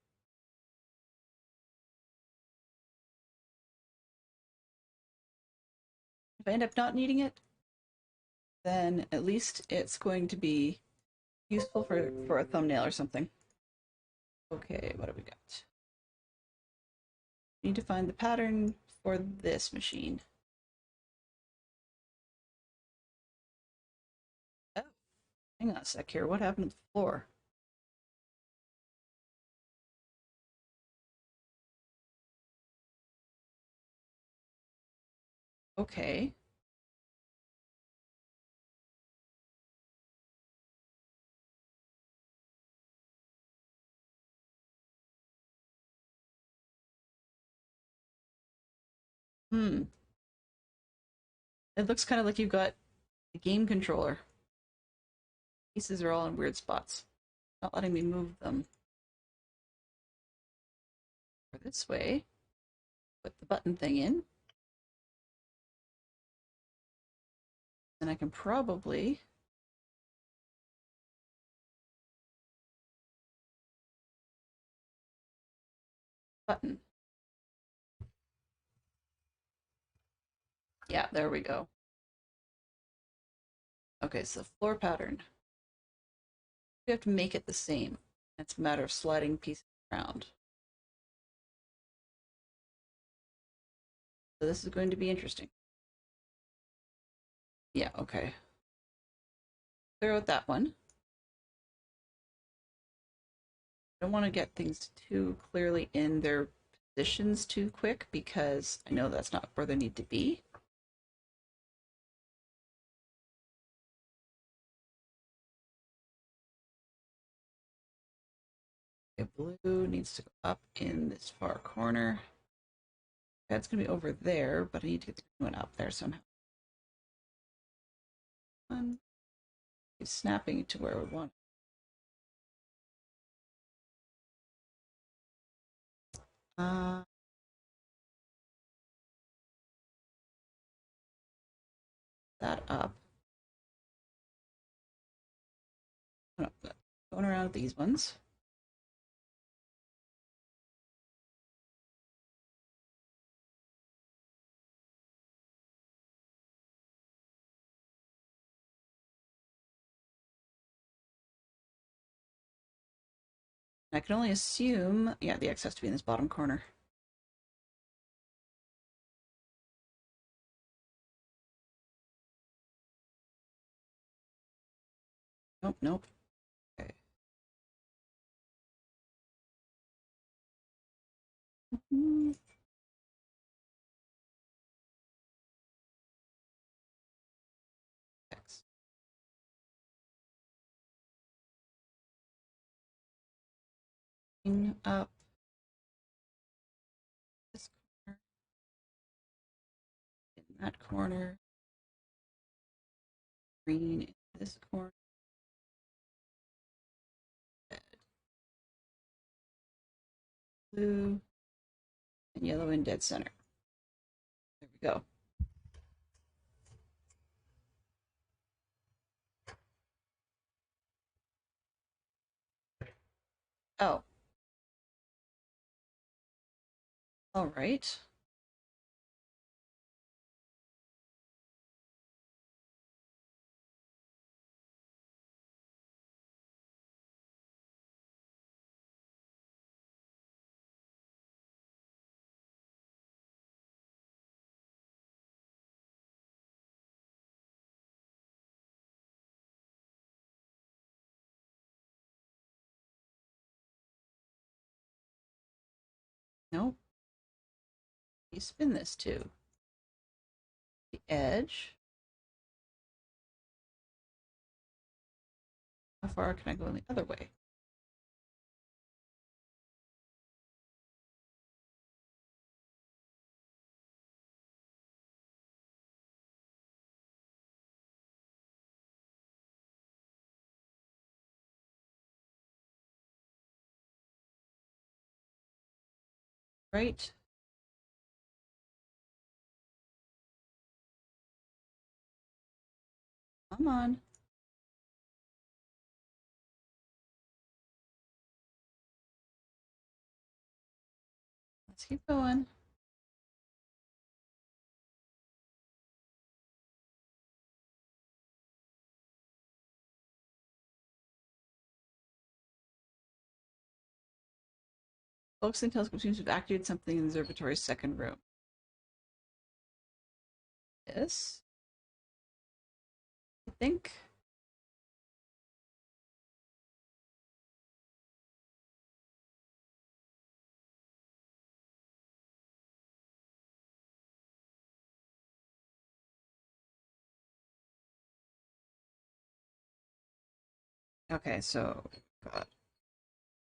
If I end up not needing it, then at least it's going to be useful for a thumbnail or something. Okay, what have we got? Need to find the pattern for this machine. Oh, hang on a sec here. What happened to the floor? Okay. Hmm. It looks kind of like you've got the game controller. Pieces are all in weird spots. Not letting me move them. Or this way. Put the button thing in. Then I can probably button. Yeah, there we go. Okay, so floor pattern. We have to make it the same. It's a matter of sliding pieces around. So this is going to be interesting. Yeah, okay. Clear out that one. I don't want to get things too clearly in their positions too quick because I know that's not where they need to be. Okay, blue needs to go up in this far corner. That's going to be over there, but I need to get the green one up there somehow. It's snapping to where we want. Uh, that up. Oh, no, going around these ones. I can only assume, yeah, the X has to be in this bottom corner. Nope, nope. Okay. X. Up this corner, in that corner, green in this corner, red, blue, and yellow in dead center. There we go. Oh, all right. Nope. You spin this too. The edge. How far can I go in the other way? Right. Come on. Let's keep going. Focusing telescope seems to have activated something in the observatory's second room. Yes. I think. Okay, so got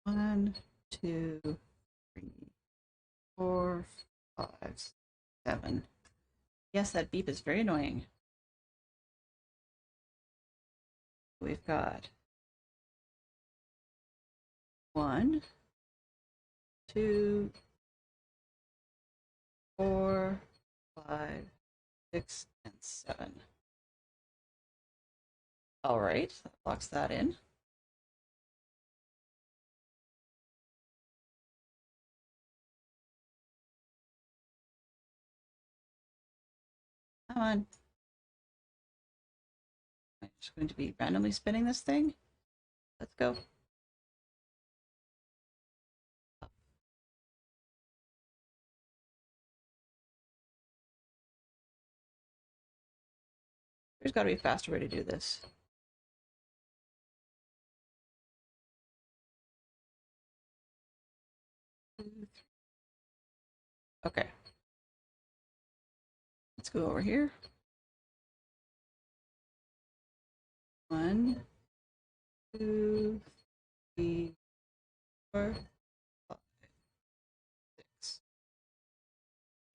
1, 2, 3, 4, 5, 7. Yes, that beep is very annoying. We've got 1, 2, 4, 5, 6, and 7. All right, that locks that in. Come on. I'm just going to be randomly spinning this thing. Let's go. There's got to be a faster way to do this. Okay. Let's go over here. 1, 2, 3, 4, 5, 6.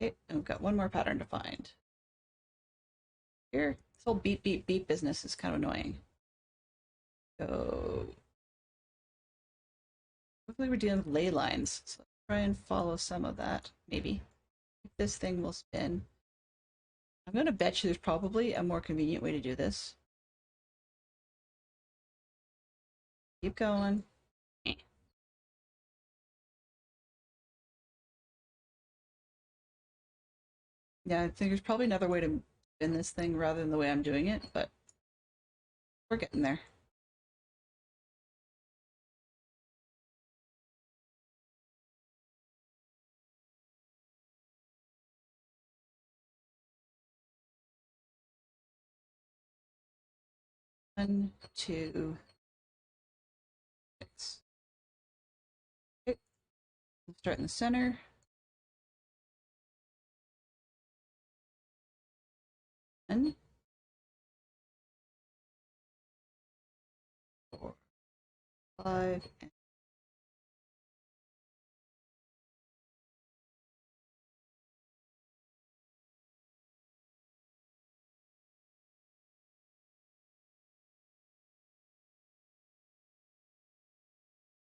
Okay, and we've got one more pattern to find. Here, this whole beep, beep, beep business is kind of annoying. So, hopefully we're dealing with ley lines. So let's try and follow some of that, maybe. This thing will spin. I'm going to bet you there's probably a more convenient way to do this. Keep going. Yeah, I think there's probably another way to spin this thing rather than the way I'm doing it, but we're getting there. One, two, six. Okay, we'll start in the center. One, 4, 5, and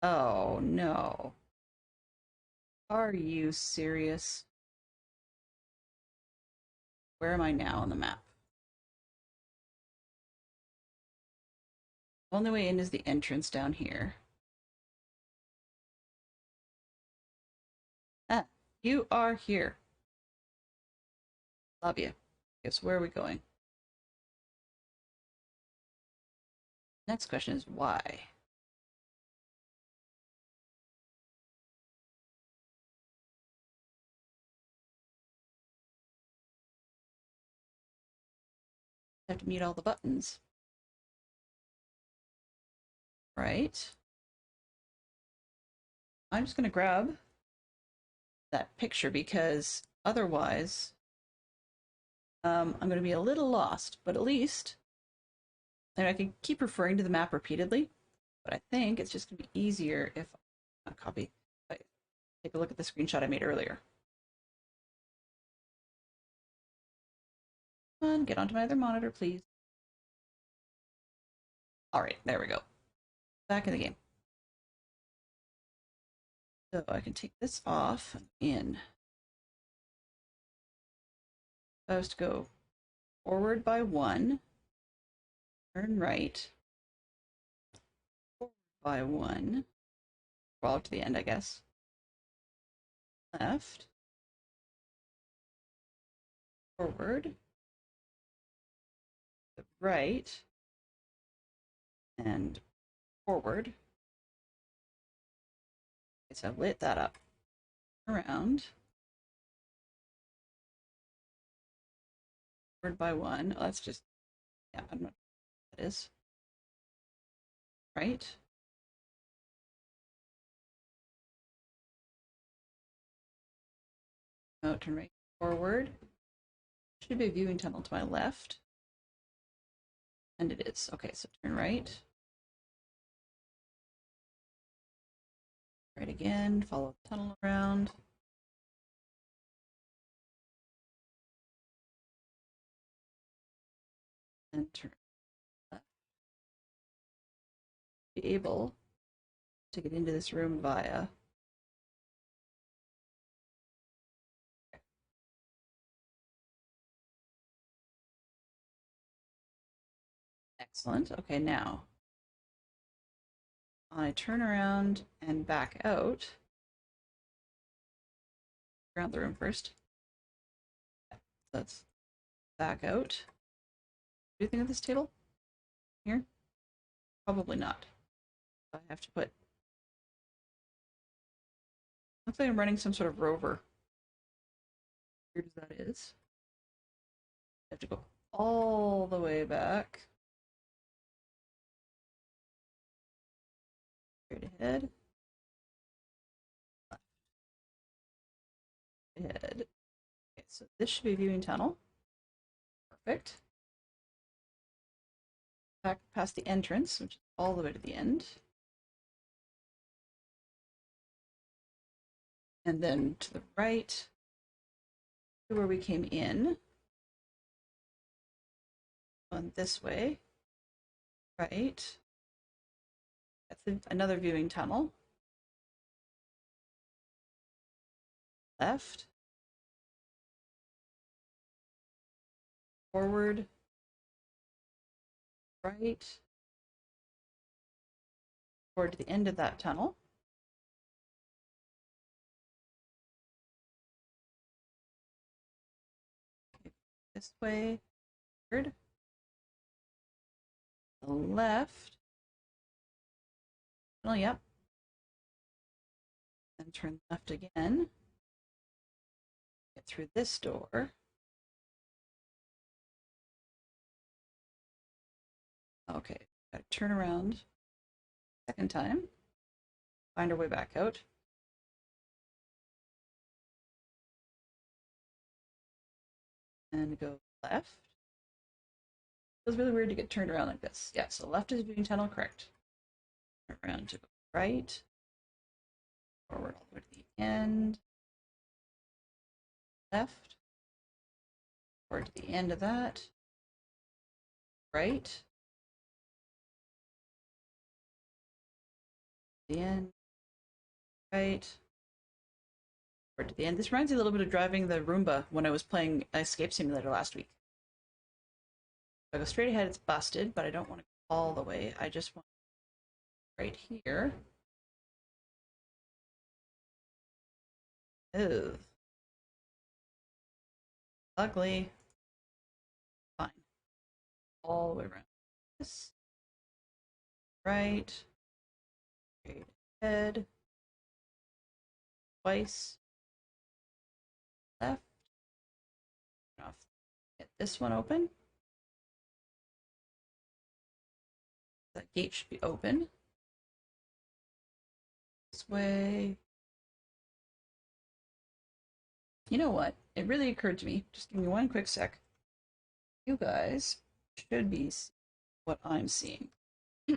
oh no. Are you serious? Where am I now on the map? Only way in is the entrance down here. Ah, you are here. Love you. Guess where are we going? Next question is why? I have to meet all the buttons. Right? I'm just going to grab that picture because otherwise I'm going to be a little lost, but at least and I can keep referring to the map repeatedly, but I think it's just going to be easier if I copy, if I take a look at the screenshot I made earlier. Come on, get onto my other monitor, please. All right, there we go. Back in the game. So I can take this off and in. I was to go forward by 1, turn right, forward by 1, well to the end, I guess. Left, forward, right, and forward. Okay, so I've lit that up. Around. Forward by 1. Oh, that's just, yeah, I don't know what that is. Right. Oh, turn right, forward. Should be a viewing tunnel to my left. And it is. Okay, so turn right. Right again, follow the tunnel around. And turn left. Be able to get into this room via. Excellent. Okay, now I turn around and back out. Around the room first. Let's back out. Do you think of this table? Here? Probably not. I have to put. Looks like I'm running some sort of rover. Weird as that is. I have to go all the way back. Straight ahead. Left. Ahead. Okay, so this should be viewing tunnel. Perfect. Back past the entrance, which is all the way to the end. And then to the right, to where we came in. On this way. Right. That's another viewing tunnel. Left. Forward. Right. Forward to the end of that tunnel. Okay, this way. Forward. The left. Oh, yep. And turn left again. Get through this door. Okay, gotta turn around. Second time. Find our way back out. And go left. Feels really weird to get turned around like this. Yeah, so left is viewing tunnel, correct. Turn around to go right. Forward all the way to the end. Left. Forward to the end of that. Right. The end. Right. Forward to the end. This reminds me a little bit of driving the Roomba when I was playing Escape Simulator last week. If I go straight ahead, it's busted, but I don't want to go all the way. I just want right here. Ugh. Ugly. Fine. All the way around. This. Right. Straight ahead. Twice. Left. Off. Get this one open. That gate should be open. This way. You know what? It really occurred to me. Just give me one quick sec. You guys should be what I'm seeing.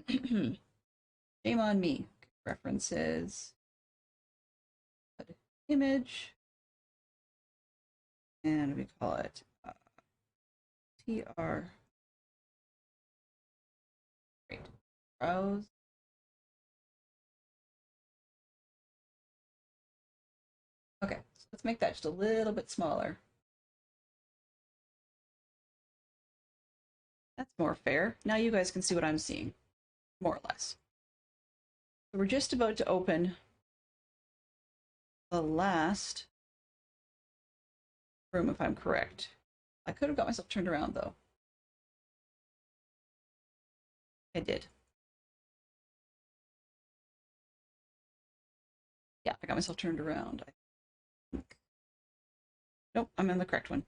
Shame on me. References. Image. And we call it TR. Great. Browse. Let's make that just a little bit smaller. That's more fair. Now you guys can see what I'm seeing, more or less. So we're just about to open the last room, if I'm correct. I could have got myself turned around, though. I did. Yeah, I got myself turned around, I think. Nope, I'm in the correct one.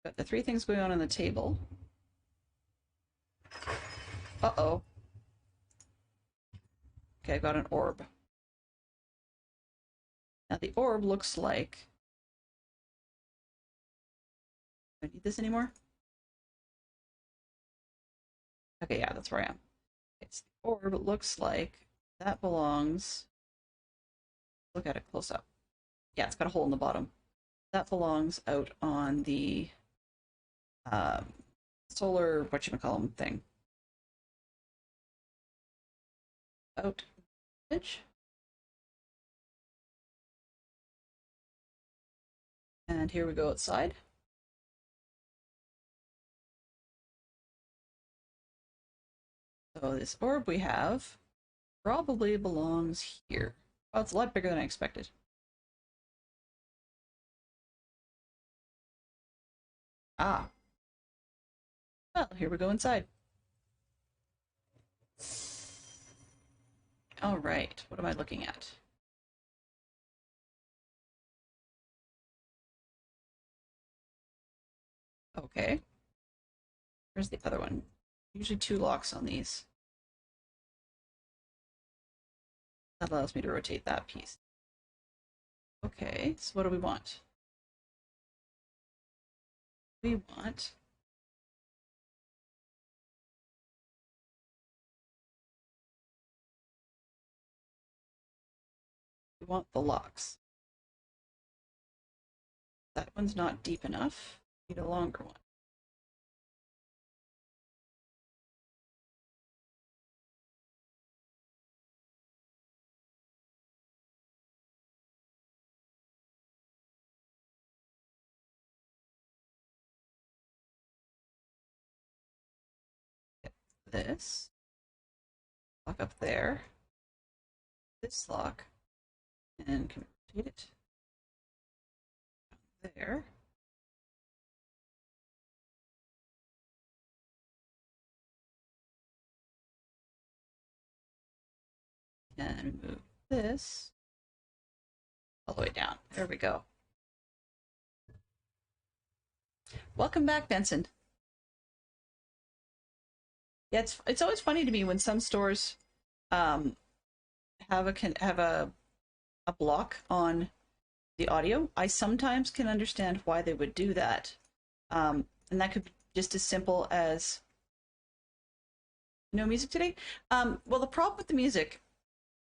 Got the three things going on the table. Uh-oh. Okay, I got an orb. Now the orb looks like... Do I need this anymore? Okay, yeah, that's where I am. It's the orb. It looks like that belongs... Look at it close up. Yeah, it's got a hole in the bottom. That belongs out on the solar, whatchamacallem thing. Out edge. And here we go outside. So this orb we have probably belongs here. Oh, it's a lot bigger than I expected. Ah. Well, here we go inside. All right, what am I looking at? Okay. Where's the other one? Usually two locks on these. That allows me to rotate that piece. Okay, so what do we want? We want the locks. That one's not deep enough. Need a longer one. Get this lock up there. This lock, and can rotate it there. And move this all the way down. There we go. Welcome back, Benson. Yeah, it's always funny to me when some stores have a block on the audio. I sometimes can understand why they would do that, and that could be just as simple as no music today. Well, the problem with the music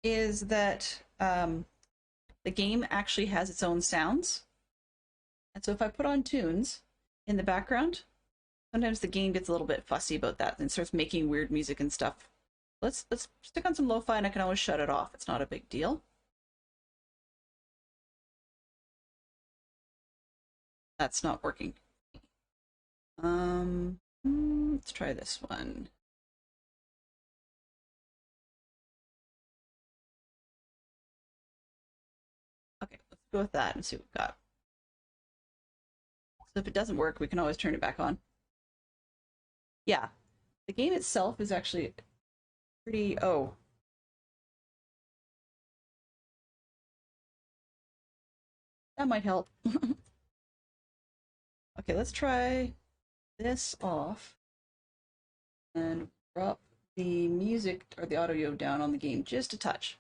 is that the game actually has its own sounds, and so if I put on tunes in the background, sometimes the game gets a little bit fussy about that and starts making weird music and stuff. Let's stick on some lo-fi, and I can always shut it off. It's not a big deal. That's not working. Let's try this one. Okay, let's go with that and see what we've got. So if it doesn't work, we can always turn it back on. Yeah, the game itself is actually pretty... Oh. That might help. Okay, let's try this off and drop the music or the audio down on the game just a touch.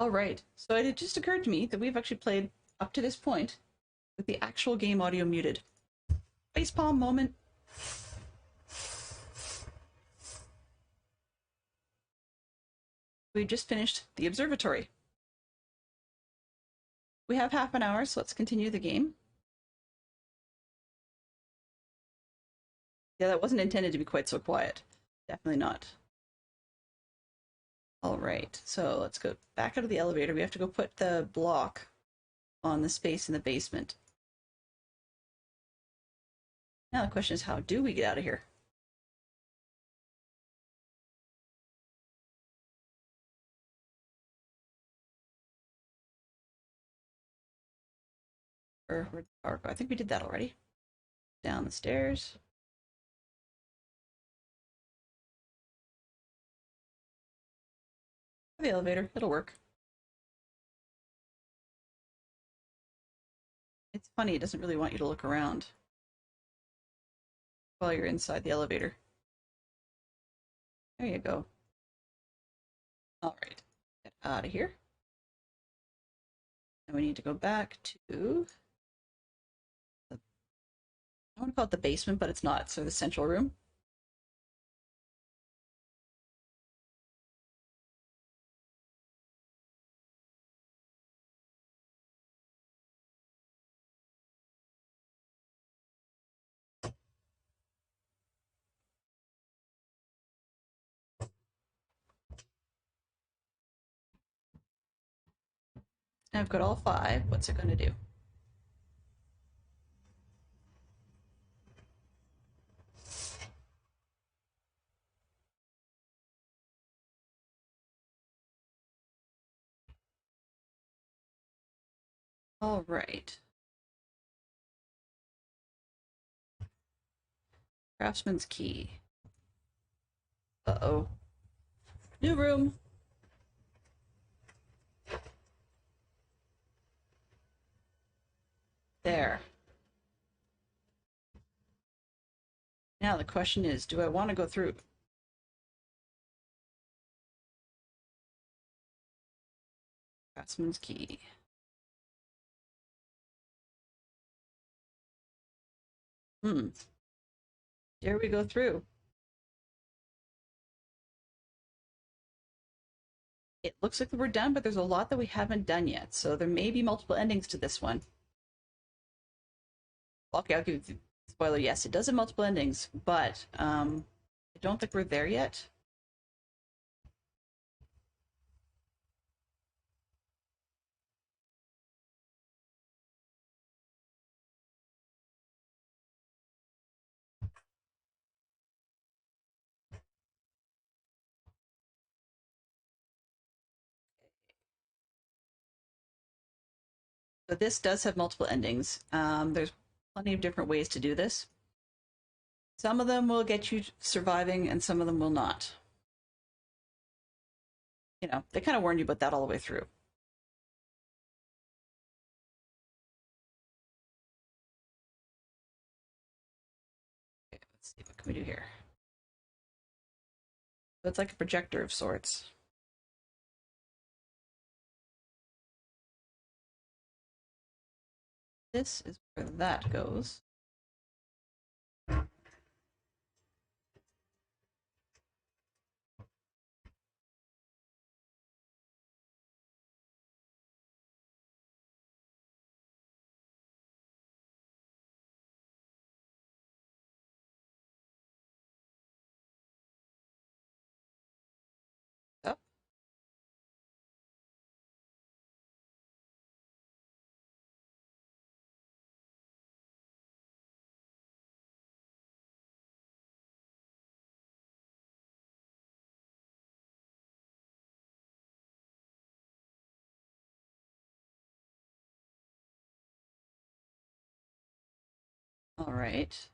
All right, so it just occurred to me that we've actually played up to this point with the actual game audio muted. Facepalm moment. We just finished the observatory. We have half an hour, so let's continue the game. Yeah, that wasn't intended to be quite so quiet. Definitely not. All right, so let's go back out of the elevator. We have to go put the block on the space in the basement. Now the question is, how do we get out of here? Or I think we did that already. Down the stairs. The elevator, it'll work. It's funny, it doesn't really want you to look around while you're inside the elevator. There you go. All right, get out of here. And we need to go back to, I want to call it the basement, but it's not, so the central room. And I've got all 5. What's it going to do? All right. Craftsman's key. Uh-oh. New room. There. Now the question is, do I want to go through? Craftsman's key. Dare we go through? It looks like we're done, but there's a lot that we haven't done yet, so there may be multiple endings to this one. Okay, I'll give you the spoiler. Yes, it does have multiple endings, but I don't think we're there yet. But this does have multiple endings. There's plenty of different ways to do this. Some of them will get you surviving, and some of them will not. You know, they kind of warned you about that all the way through. Okay, let's see, what can we do here? So it's like a projector of sorts. This is where that goes. Up. All right.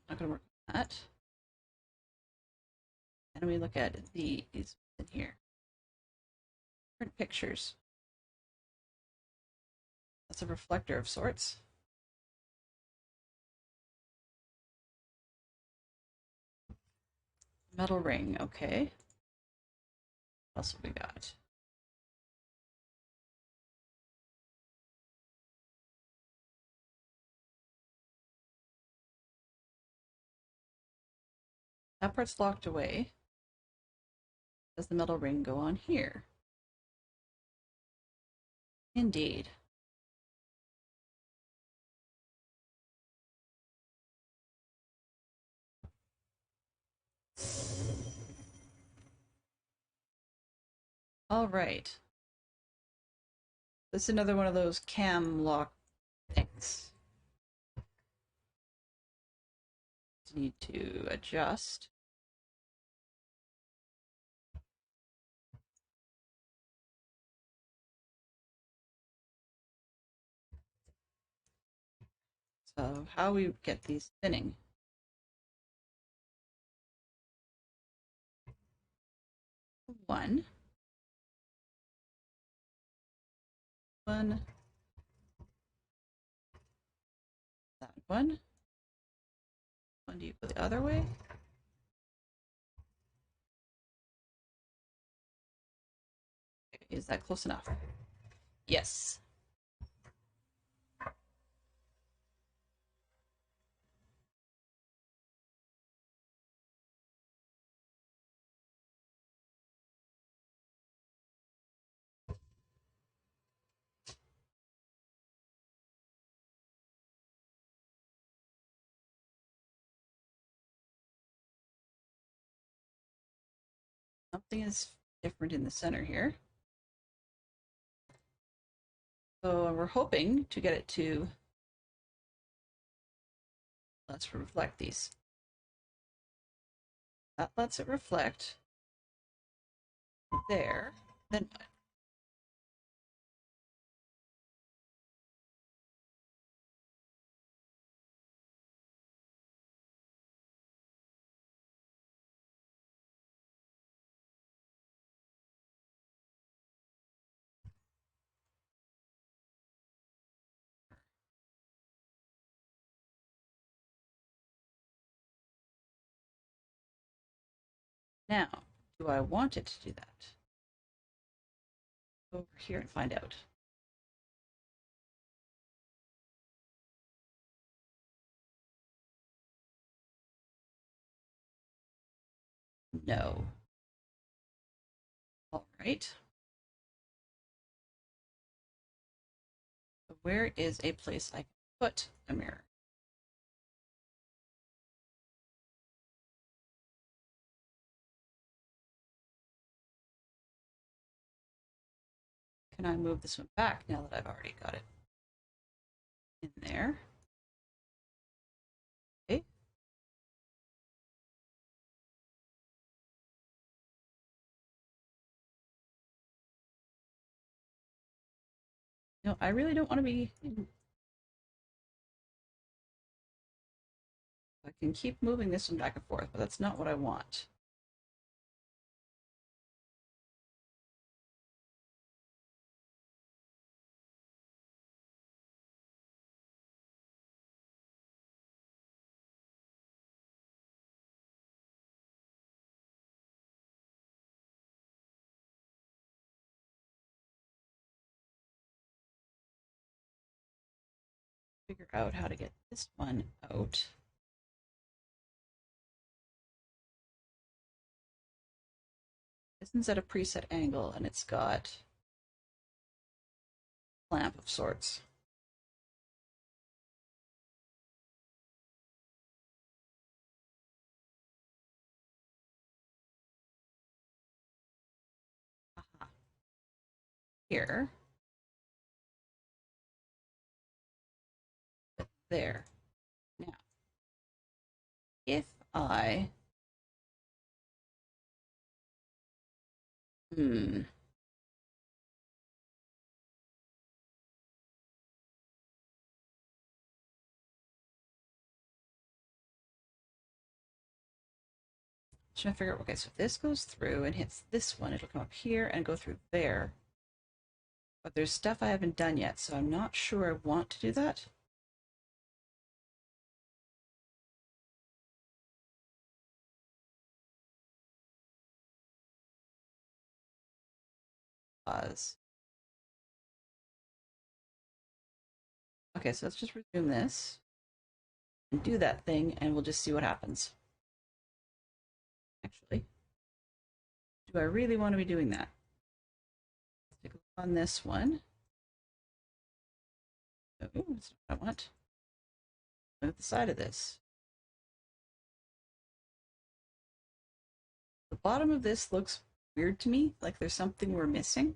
Not gonna work on that. And we look at these in here. Different pictures. That's a reflector of sorts. Metal ring, okay. What else have we got? That part's locked away. Does the metal ring go on here? Indeed. All right. This is another one of those cam lock things. Need to adjust. So how we get these spinning? One. That one. Do you go the other way? Is that close enough? Yes. Something is different in the center here. So we're hoping to get it to, let's reflect these. That lets it reflect there. Then now, do I want it to do that? Over here and find out. No. All right. So where is a place I can put a mirror? Can I move this one back now that I've already got it in there? Okay. No, I really don't want to be. I can keep moving this one back and forth, but that's not what I want. Figure out how to get this one out. This one's at a preset angle and it's got a clamp of sorts. Aha. Here. There. Now, if I trying to figure out, okay, so if this goes through and hits this one, it'll come up here and go through there. But there's stuff I haven't done yet, so I'm not sure I want to do that. Pause. Okay, so let's just resume this and do that thing, and we'll just see what happens. Actually, do I really want to be doing that? Let's take a look on this one. Oh, that's not what I want. Look at the side of this. The bottom of this looks weird to me, like there's something we're missing.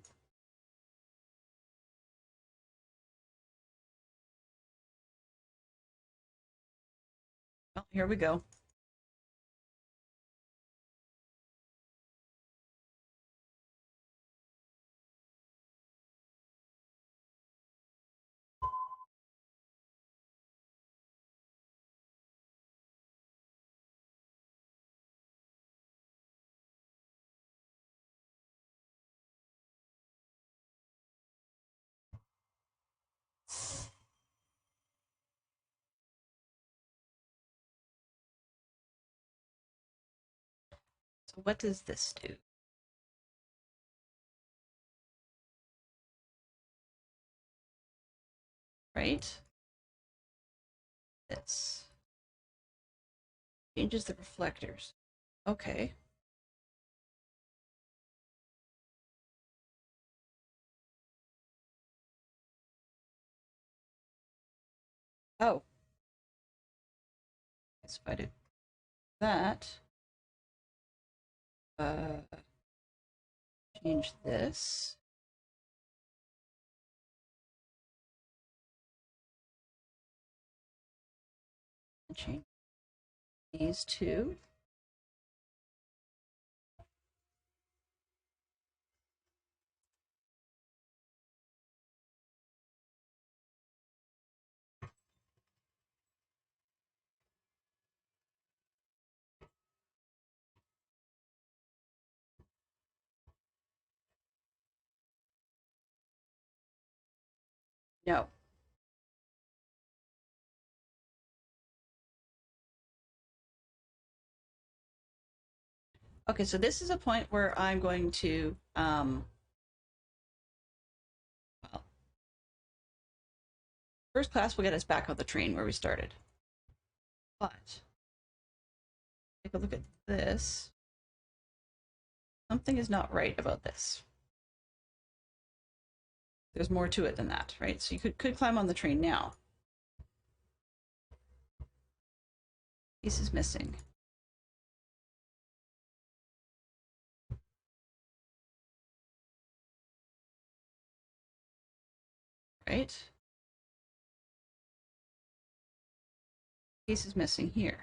Well, here we go. So what does this do? Right? This changes the reflectors. Okay. Oh. So if I do that, change this. And change these two. No. Okay, so this is a point where I'm going to, well, first class will get us back on the train where we started. But, take a look at this. Something is not right about this. There's more to it than that, right? So you could climb on the train now. Piece is missing. Right? Piece is missing here.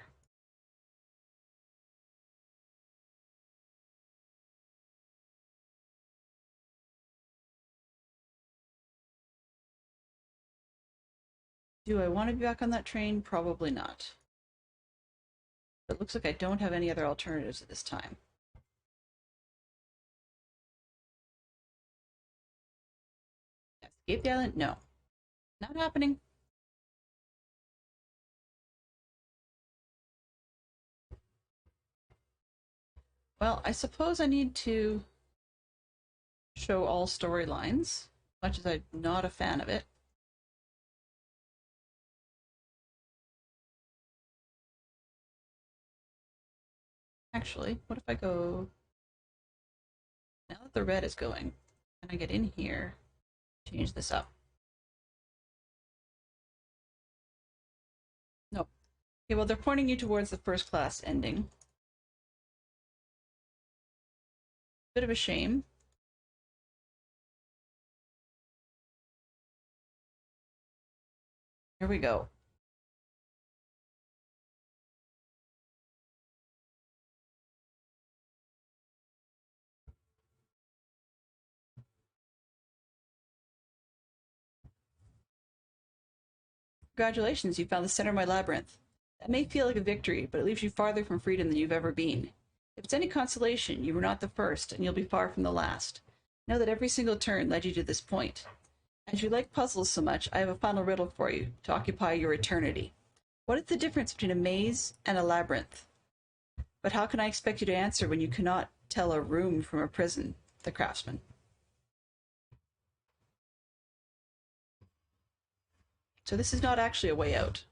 Do I want to be back on that train? Probably not. It looks like I don't have any other alternatives at this time. Escape the island? No. Not happening. Well, I suppose I need to show all storylines, much as I'm not a fan of it. Actually, what if I go... Now that the red is going, and I get in here, change this up. Nope. Okay, well, they're pointing you towards the first class ending. Bit of a shame. Here we go. Congratulations, you found the center of my labyrinth. That may feel like a victory, but it leaves you farther from freedom than you've ever been. If it's any consolation, you were not the first, and you'll be far from the last. Know that every single turn led you to this point. As you like puzzles so much, I have a final riddle for you to occupy your eternity. What is the difference between a maze and a labyrinth? But how can I expect you to answer when you cannot tell a room from a prison? The craftsman. So this is not actually a way out.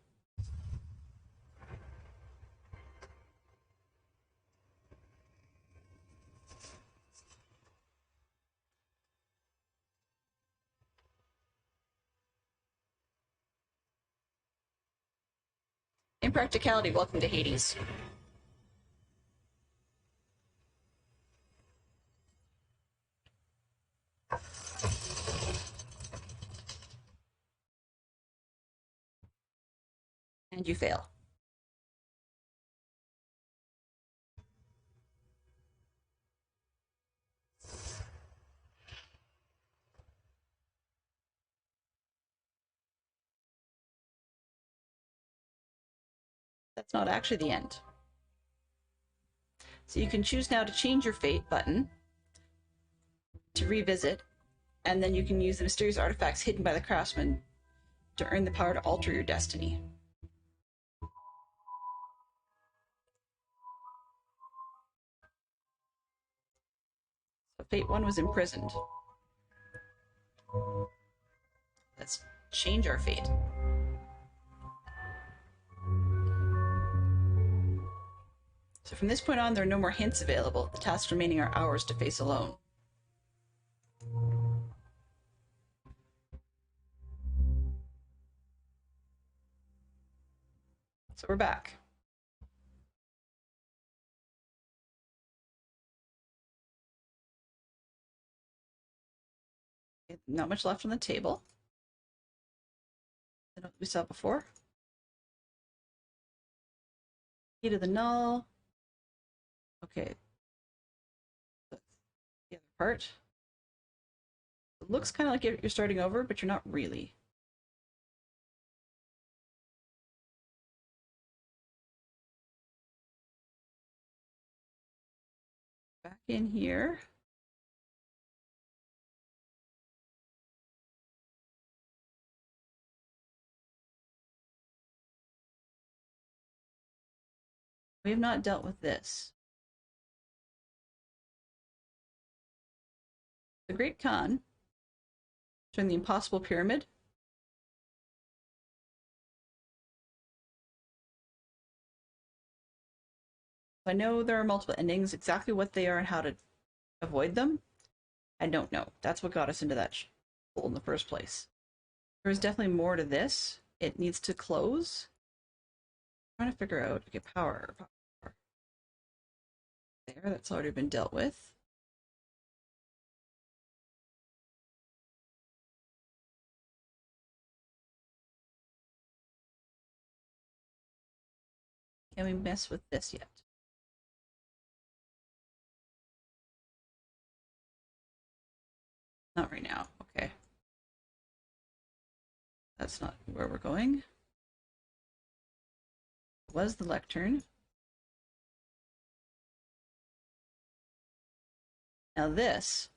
Impracticality, welcome to Hades. And you fail. That's not actually the end. So you can choose now to change your fate button to revisit, and then you can use the mysterious artifacts hidden by the craftsman to earn the power to alter your destiny. So Fate 1 was imprisoned. Let's change our fate. So from this point on, there are no more hints available. The tasks remaining are ours to face alone. So we're back. Not much left on the table. What we saw before. Key to the null. Okay. That's the other part. It looks kind of like you're starting over, but you're not really. Back in here. We have not dealt with this. The Great Khan, showing the impossible pyramid. I know there are multiple endings. Exactly what they are and how to avoid them, I don't know. That's what got us into that hole in the first place. There's definitely more to this. It needs to close. I'm trying to figure out, okay, power. There, that's already been dealt with. Can we mess with this yet? Not right now, okay. That's not where we're going. It was the lectern. Now this,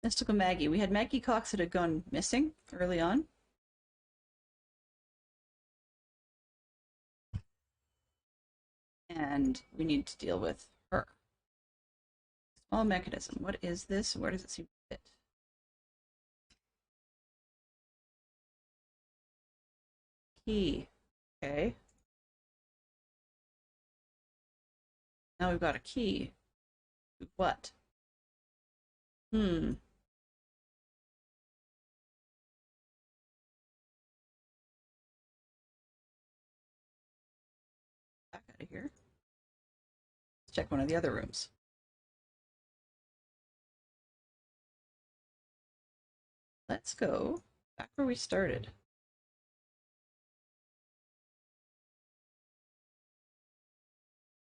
Mystical Maggie. We had Maggie Cox that had gone missing early on. And we need to deal with her. Small mechanism. What is this? Where does it seem to fit? Key. Okay. Now we've got a key. What? Hmm. Back out of here. Let's check one of the other rooms. Let's go back where we started.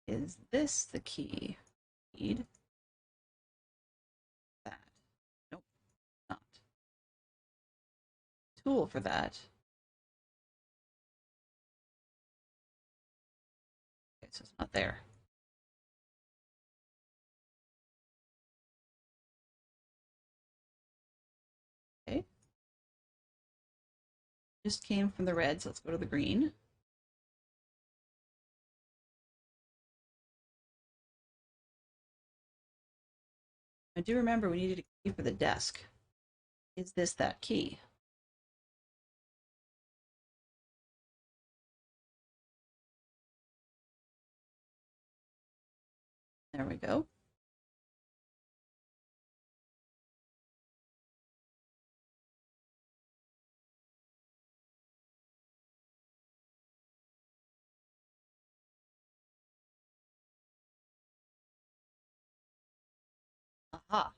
Is this the key? Need that. Nope, not. Tool for that. Okay, so it's not there. Okay. Just came from the red, so let's go to the green. I do remember we needed a key for the desk. Is this that key? There we go. Aha.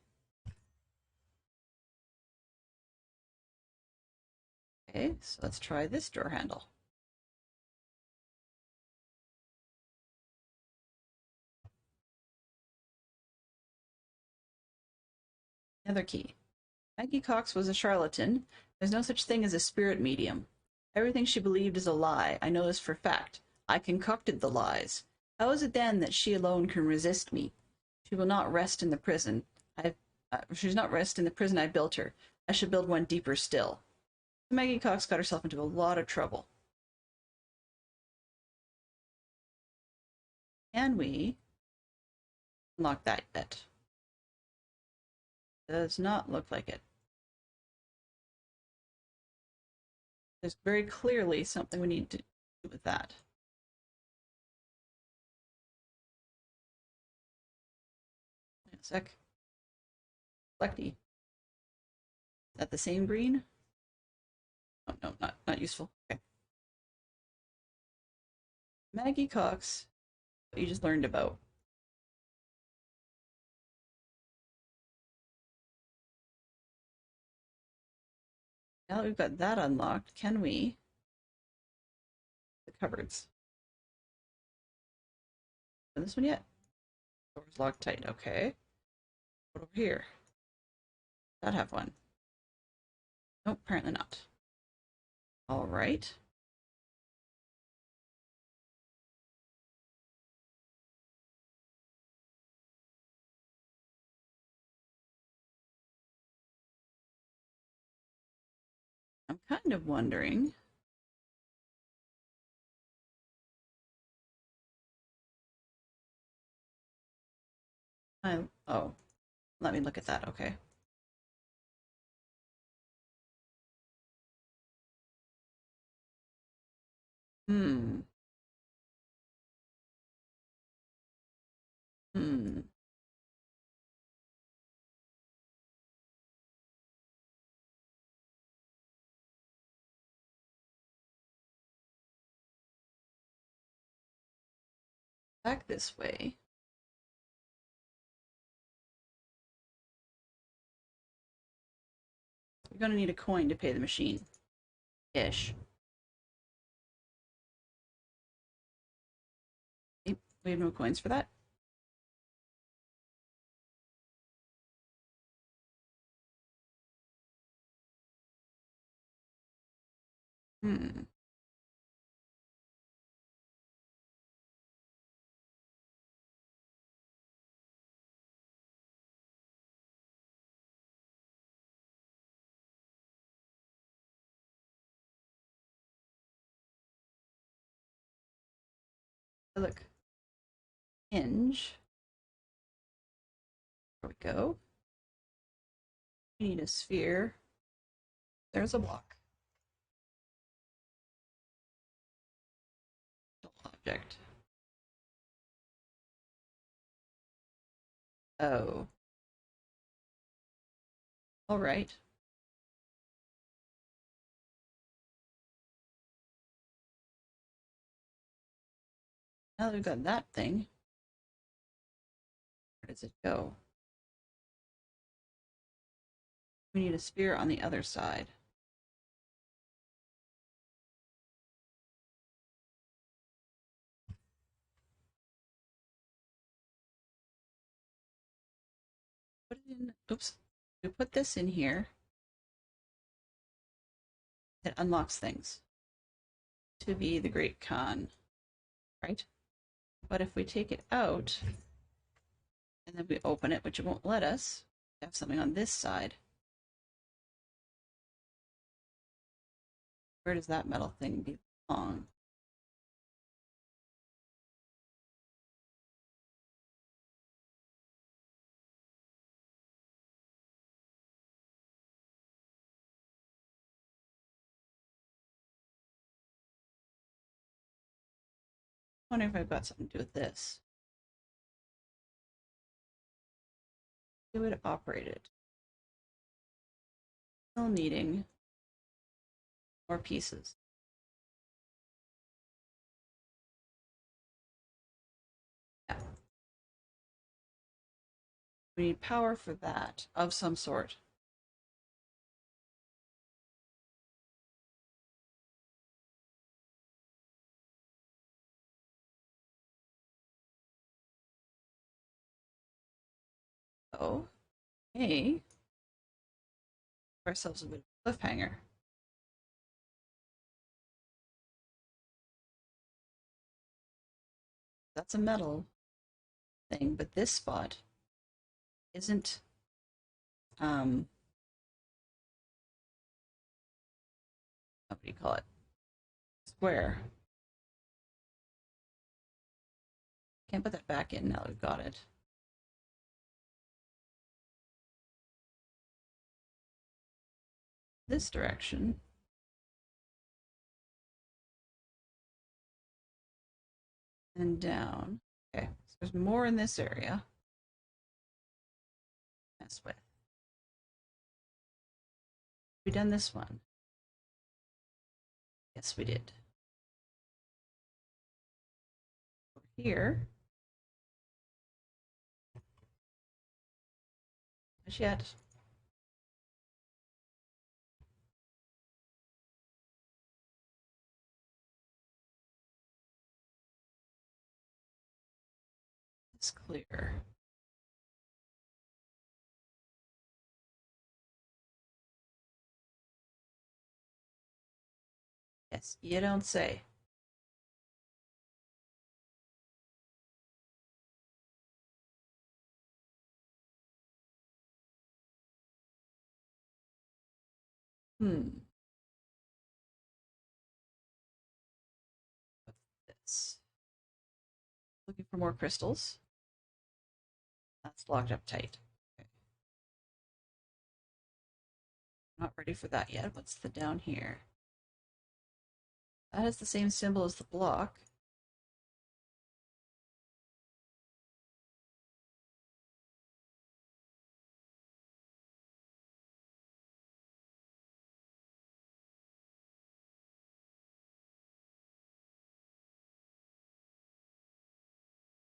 Okay, so let's try this door handle. Another key. Maggie Cox was a charlatan. There's no such thing as a spirit medium. Everything she believed is a lie. I know this for fact. I concocted the lies. How is it then that she alone can resist me? She will not rest in the prison. She's not rest in the prison I built her. I should build one deeper still. Maggie Cox got herself into a lot of trouble. Can we unlock that yet? Does not look like it. There's very clearly something we need to do with that. Wait a sec. Flecty. Is that the same green? Oh, no, not useful. Okay. Maggie Cox, what you just learned about. Now that we've got that unlocked, can we? The cupboards. Done this one yet? Door's locked tight. Okay. What over here? That have one? Nope, apparently not. All right. I'm kind of wondering. Oh, let me look at that. Okay. Hmm. Hmm. Back this way. You're gonna need a coin to pay the machine. Ish. Yep, we have no coins for that. Hmm. Look. Hinge. There we go. We need a sphere. There's a block. Object. Oh. All right. Now that we've got that thing, where does it go? We need a sphere on the other side. Put it in. Oops. We put this in here. It unlocks things to be the Great Khan, right? But if we take it out and then we open it, which it won't let us, we have something on this side. Where does that metal thing belong? I wonder if I've got something to do with this. it would operate it. Still needing more pieces. Yeah. We need power for that of some sort. Oh, hey, give ourselves a bit of a cliffhanger. That's a metal thing, but this spot isn't what do you call it? Square. Can't put that back in now that we've got it. This direction. And down. Okay, so there's more in this area. Mess with. We done this one? Yes, we did. Over here. Not yet. It's clear. Yes, you don't say. Hmm. What's this? Looking for more crystals. That's locked up tight. Okay. Not ready for that yet. What's the down here? That is the same symbol as the block.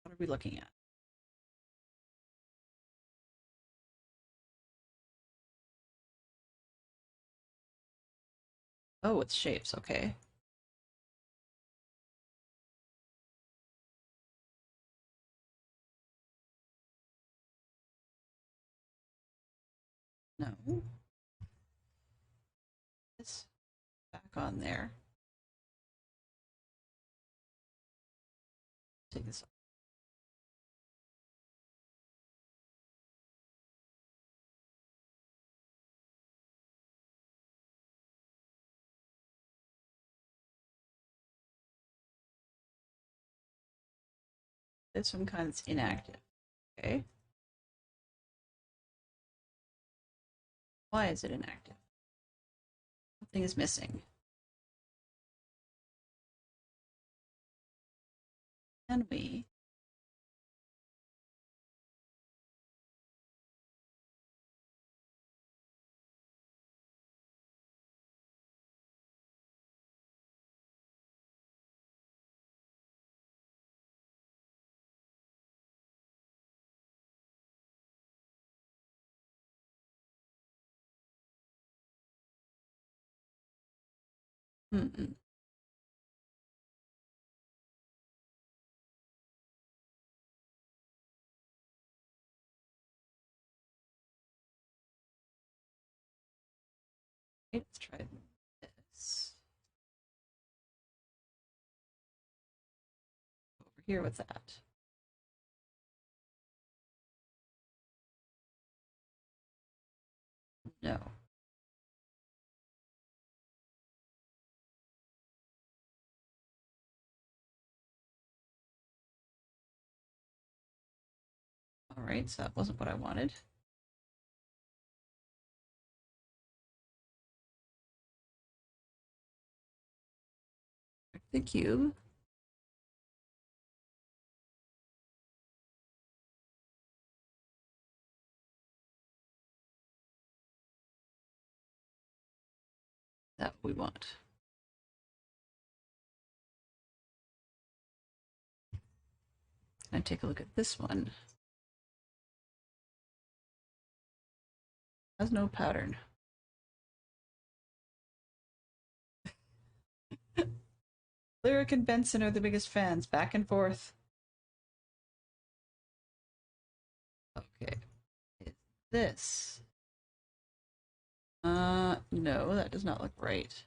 What are we looking at? Oh, it's shapes. Okay. No. It's back on there. Take this off. This one kind of inactive. Okay. Why is it inactive? Something is missing. Can we? Mm-mm. Let's try this. Over here with that. No. All right, so that wasn't what I wanted. The cube. that what we want? And take a look at this one. Has no pattern. Lyric and Benson are the biggest fans, back and forth. Okay. Is this? No, that does not look right.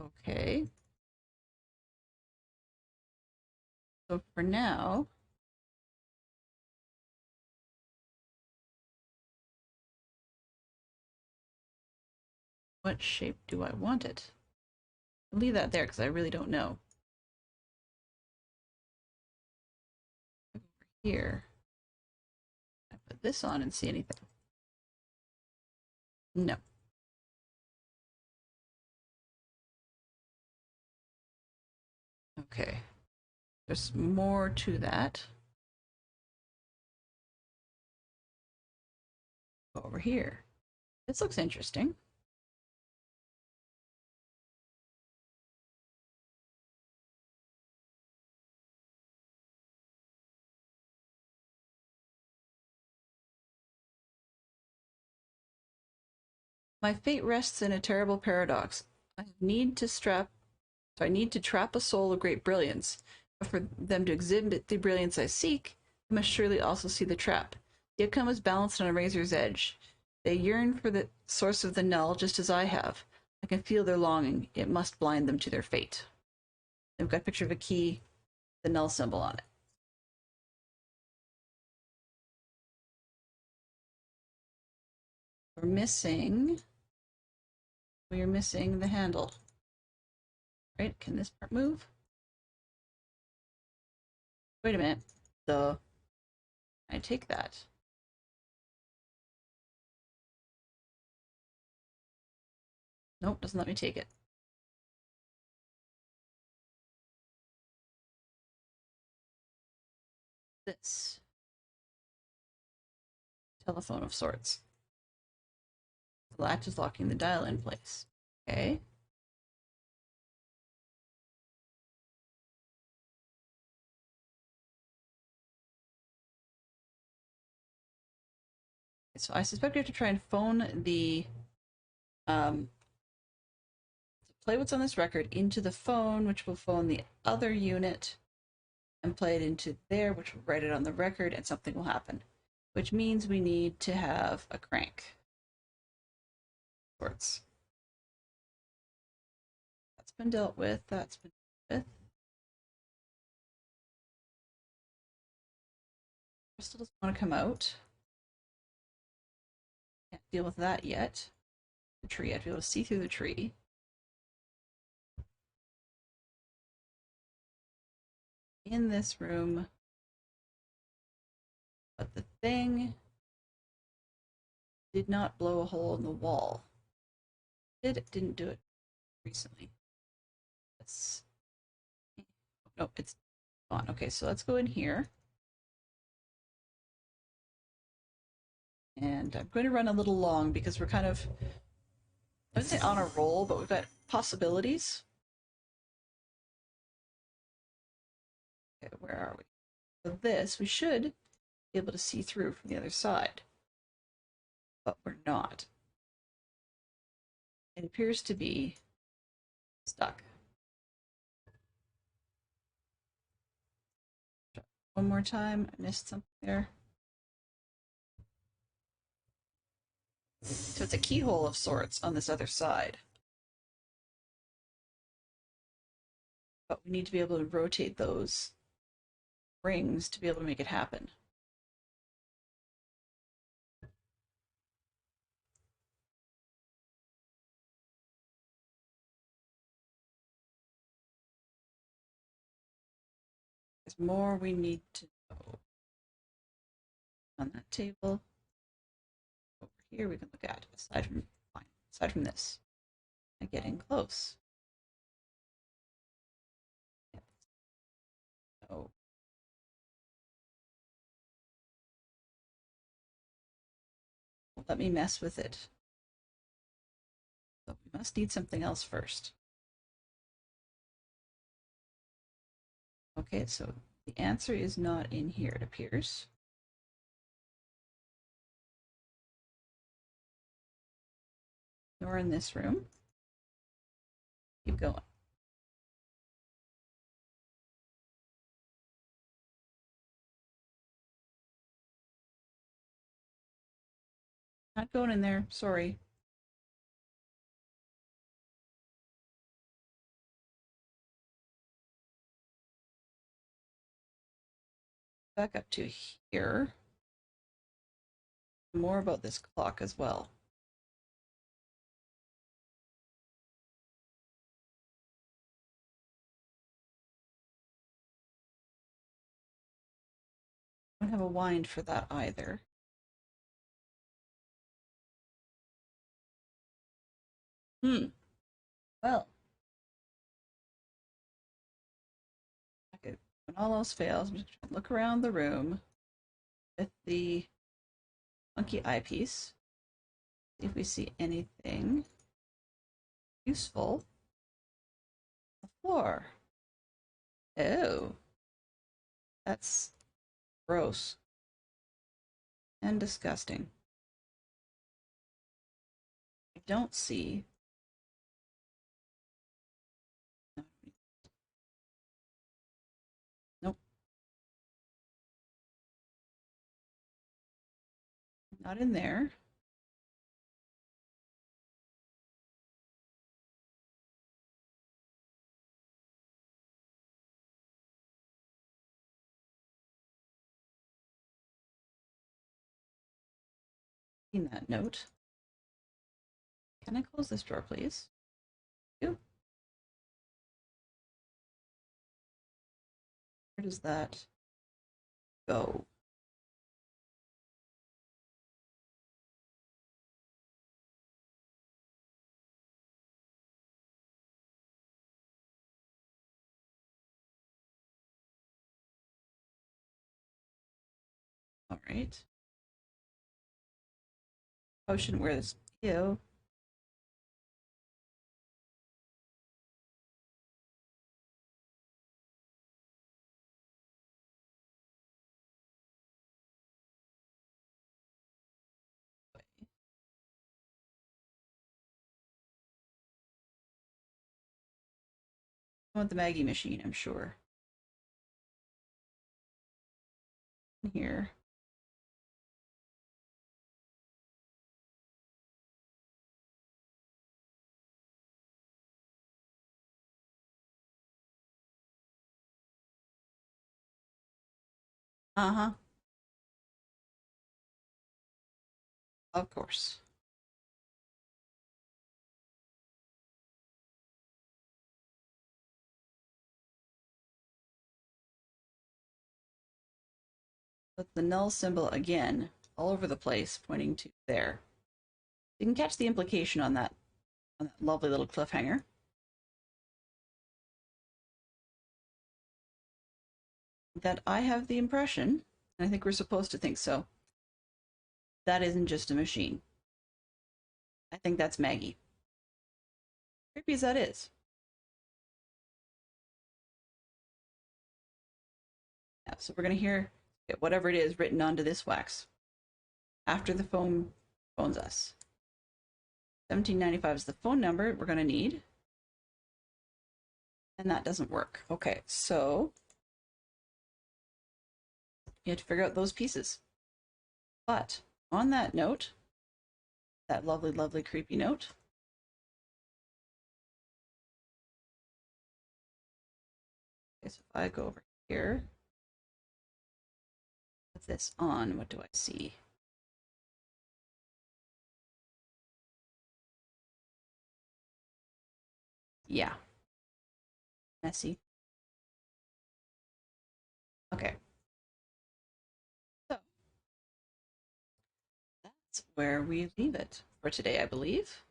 Okay. So for now, what shape do I want it? I'll leave that there because I really don't know. Over here, I put this on and see anything. No. Okay. There's more to that. Go over here. This looks interesting. My fate rests in a terrible paradox. I need to trap a soul of great brilliance, but for them to exhibit the brilliance I seek, I must surely also see the trap. The outcome is balanced on a razor's edge. They yearn for the source of the null, just as I have. I can feel their longing. It must blind them to their fate. They've got a picture of a key, the null symbol on it. We're missing the handle. Right? Can this part move? Wait a minute. I take that. Nope, doesn't let me take it. This. Telephone of sorts. The latch is locking the dial in place. Okay. So I suspect we have to try and phone the play what's on this record into the phone, which will phone the other unit and play it into there, which will write it on the record, and something will happen. Which means we need to have a crank. Sorts. That's been dealt with. That's been dealt with. Crystal doesn't want to come out. Can't deal with that yet. The tree, I have to be able to see through the tree. In this room. But the thing did not blow a hole in the wall. It didn't do it recently. Let's... Nope, it's gone. Okay, so let's go in here. And I'm going to run a little long because we're kind of, I wouldn't say on a roll, but we've got possibilities. Okay, where are we? So this, we should be able to see through from the other side. But we're not. It appears to be stuck. One more time. I missed something there. So it's a keyhole of sorts on this other side. But we need to be able to rotate those rings to be able to make it happen. There's more we need to know. On that table. Over here we can look at, aside from this. I'm getting close. Oh. Let me mess with it. So we must need something else first. Okay, so the answer is not in here, it appears. Nor in this room. Keep going. Not going in there, sorry. Back up to here. More about this clock as well. I don't have a wind for that either. Well, okay. When all else fails, I'm just gonna look around the room with the monkey eyepiece. See if we see anything useful. The floor. Oh, that's gross and disgusting. I don't see. Nope. Not in there. In that note. Can I close this door, please? Where does that go? All right. Oh, I shouldn't wear this. Ew. I want the Maggie machine, I'm sure. Here. Uh-huh. Of course. But the null symbol again, all over the place, pointing to there. You can catch the implication on that lovely little cliffhanger. That I have the impression, and I think we're supposed to think so, that isn't just a machine. I think that's Maggie. Creepy as that is. Yeah, so we're going to hear whatever it is written onto this wax after the phone phones us. 1795 is the phone number we're going to need. And that doesn't work. Okay, so you have to figure out those pieces. But on that note, that lovely, lovely, creepy note, okay, so if I go over here, put this on, what do I see? Yeah. Messy. Okay. So that's where we leave it for today, I believe.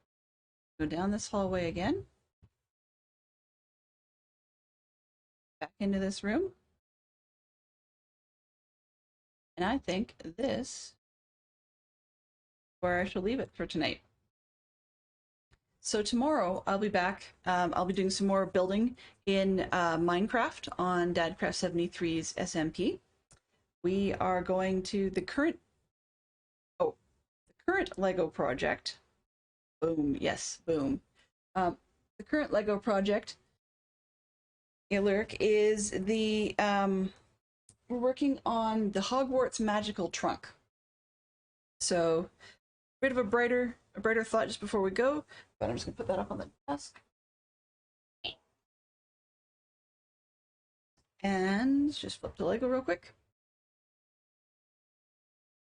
Go down this hallway again. Back into this room. And I think this is where I shall leave it for tonight. So tomorrow I'll be back. I'll be doing some more building in Minecraft on Dadcraft73's SMP. We are going to the current Lego project. Boom, yes, boom. The current Lego project, Lyric, is the we're working on the Hogwarts magical trunk. So, a bit of a brighter thought just before we go, but I'm just gonna put that up on the desk. And just flip the Lego real quick.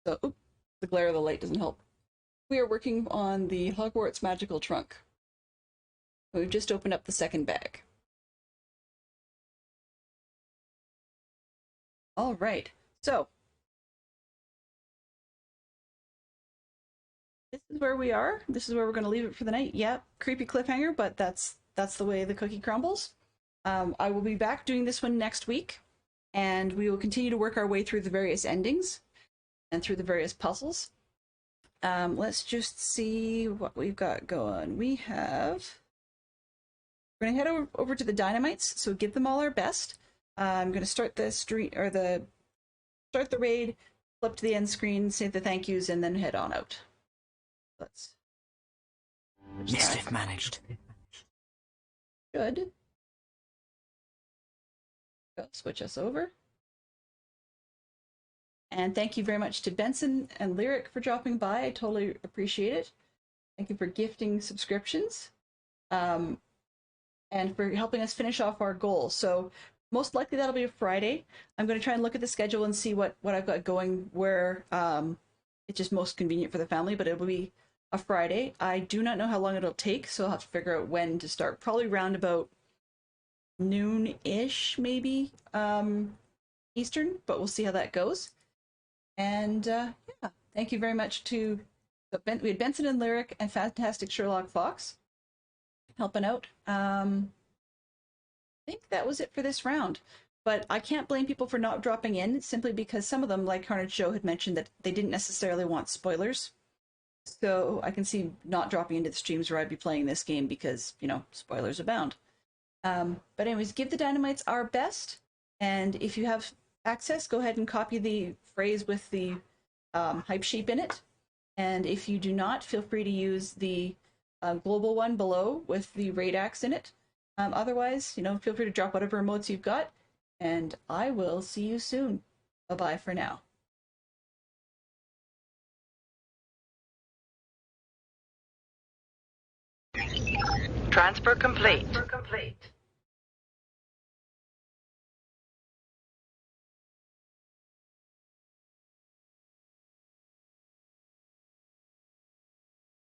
So, the glare of the light doesn't help. We are working on the Hogwarts magical trunk. We've just opened up the second bag. All right, so this is where we are. This is where we're going to leave it for the night. Yeah, creepy cliffhanger, but that's the way the cookie crumbles. I will be back doing this one next week, and we will continue to work our way through the various endings and through the various puzzles. Let's just see what we've got going. We're going to head over to the Dynamites, so give them all our best. I'm going to start the start the raid, flip to the end screen, say the thank yous, and then head on out. Let's Mischief managed. Good. Go switch us over. And thank you very much to Benson and Lyric for dropping by. I totally appreciate it. Thank you for gifting subscriptions. And for helping us finish off our goal. So most likely that'll be a Friday. I'm going to try and look at the schedule and see what I've got going where it's just most convenient for the family, but it will be a Friday. I do not know how long it'll take, so I'll have to figure out when to start. Probably round about noon-ish, maybe, Eastern, but we'll see how that goes. And yeah, thank you very much to we had Benson and Lyric and Fantastic Sherlock Fox helping out. I think that was it for this round, but I can't blame people for not dropping in simply because some of them, like Carnage Joe, had mentioned that they didn't necessarily want spoilers. So I can see not dropping into the streams where I'd be playing this game because, you know, spoilers abound. But anyways, give the Dynamites our best, and if you have access, go ahead and copy the phrase with the hype sheep in it. And if you do not, feel free to use the global one below with the raid axe in it. Otherwise, you know, feel free to drop whatever emotes you've got, and I will see you soon. Bye-bye for now. Transfer complete.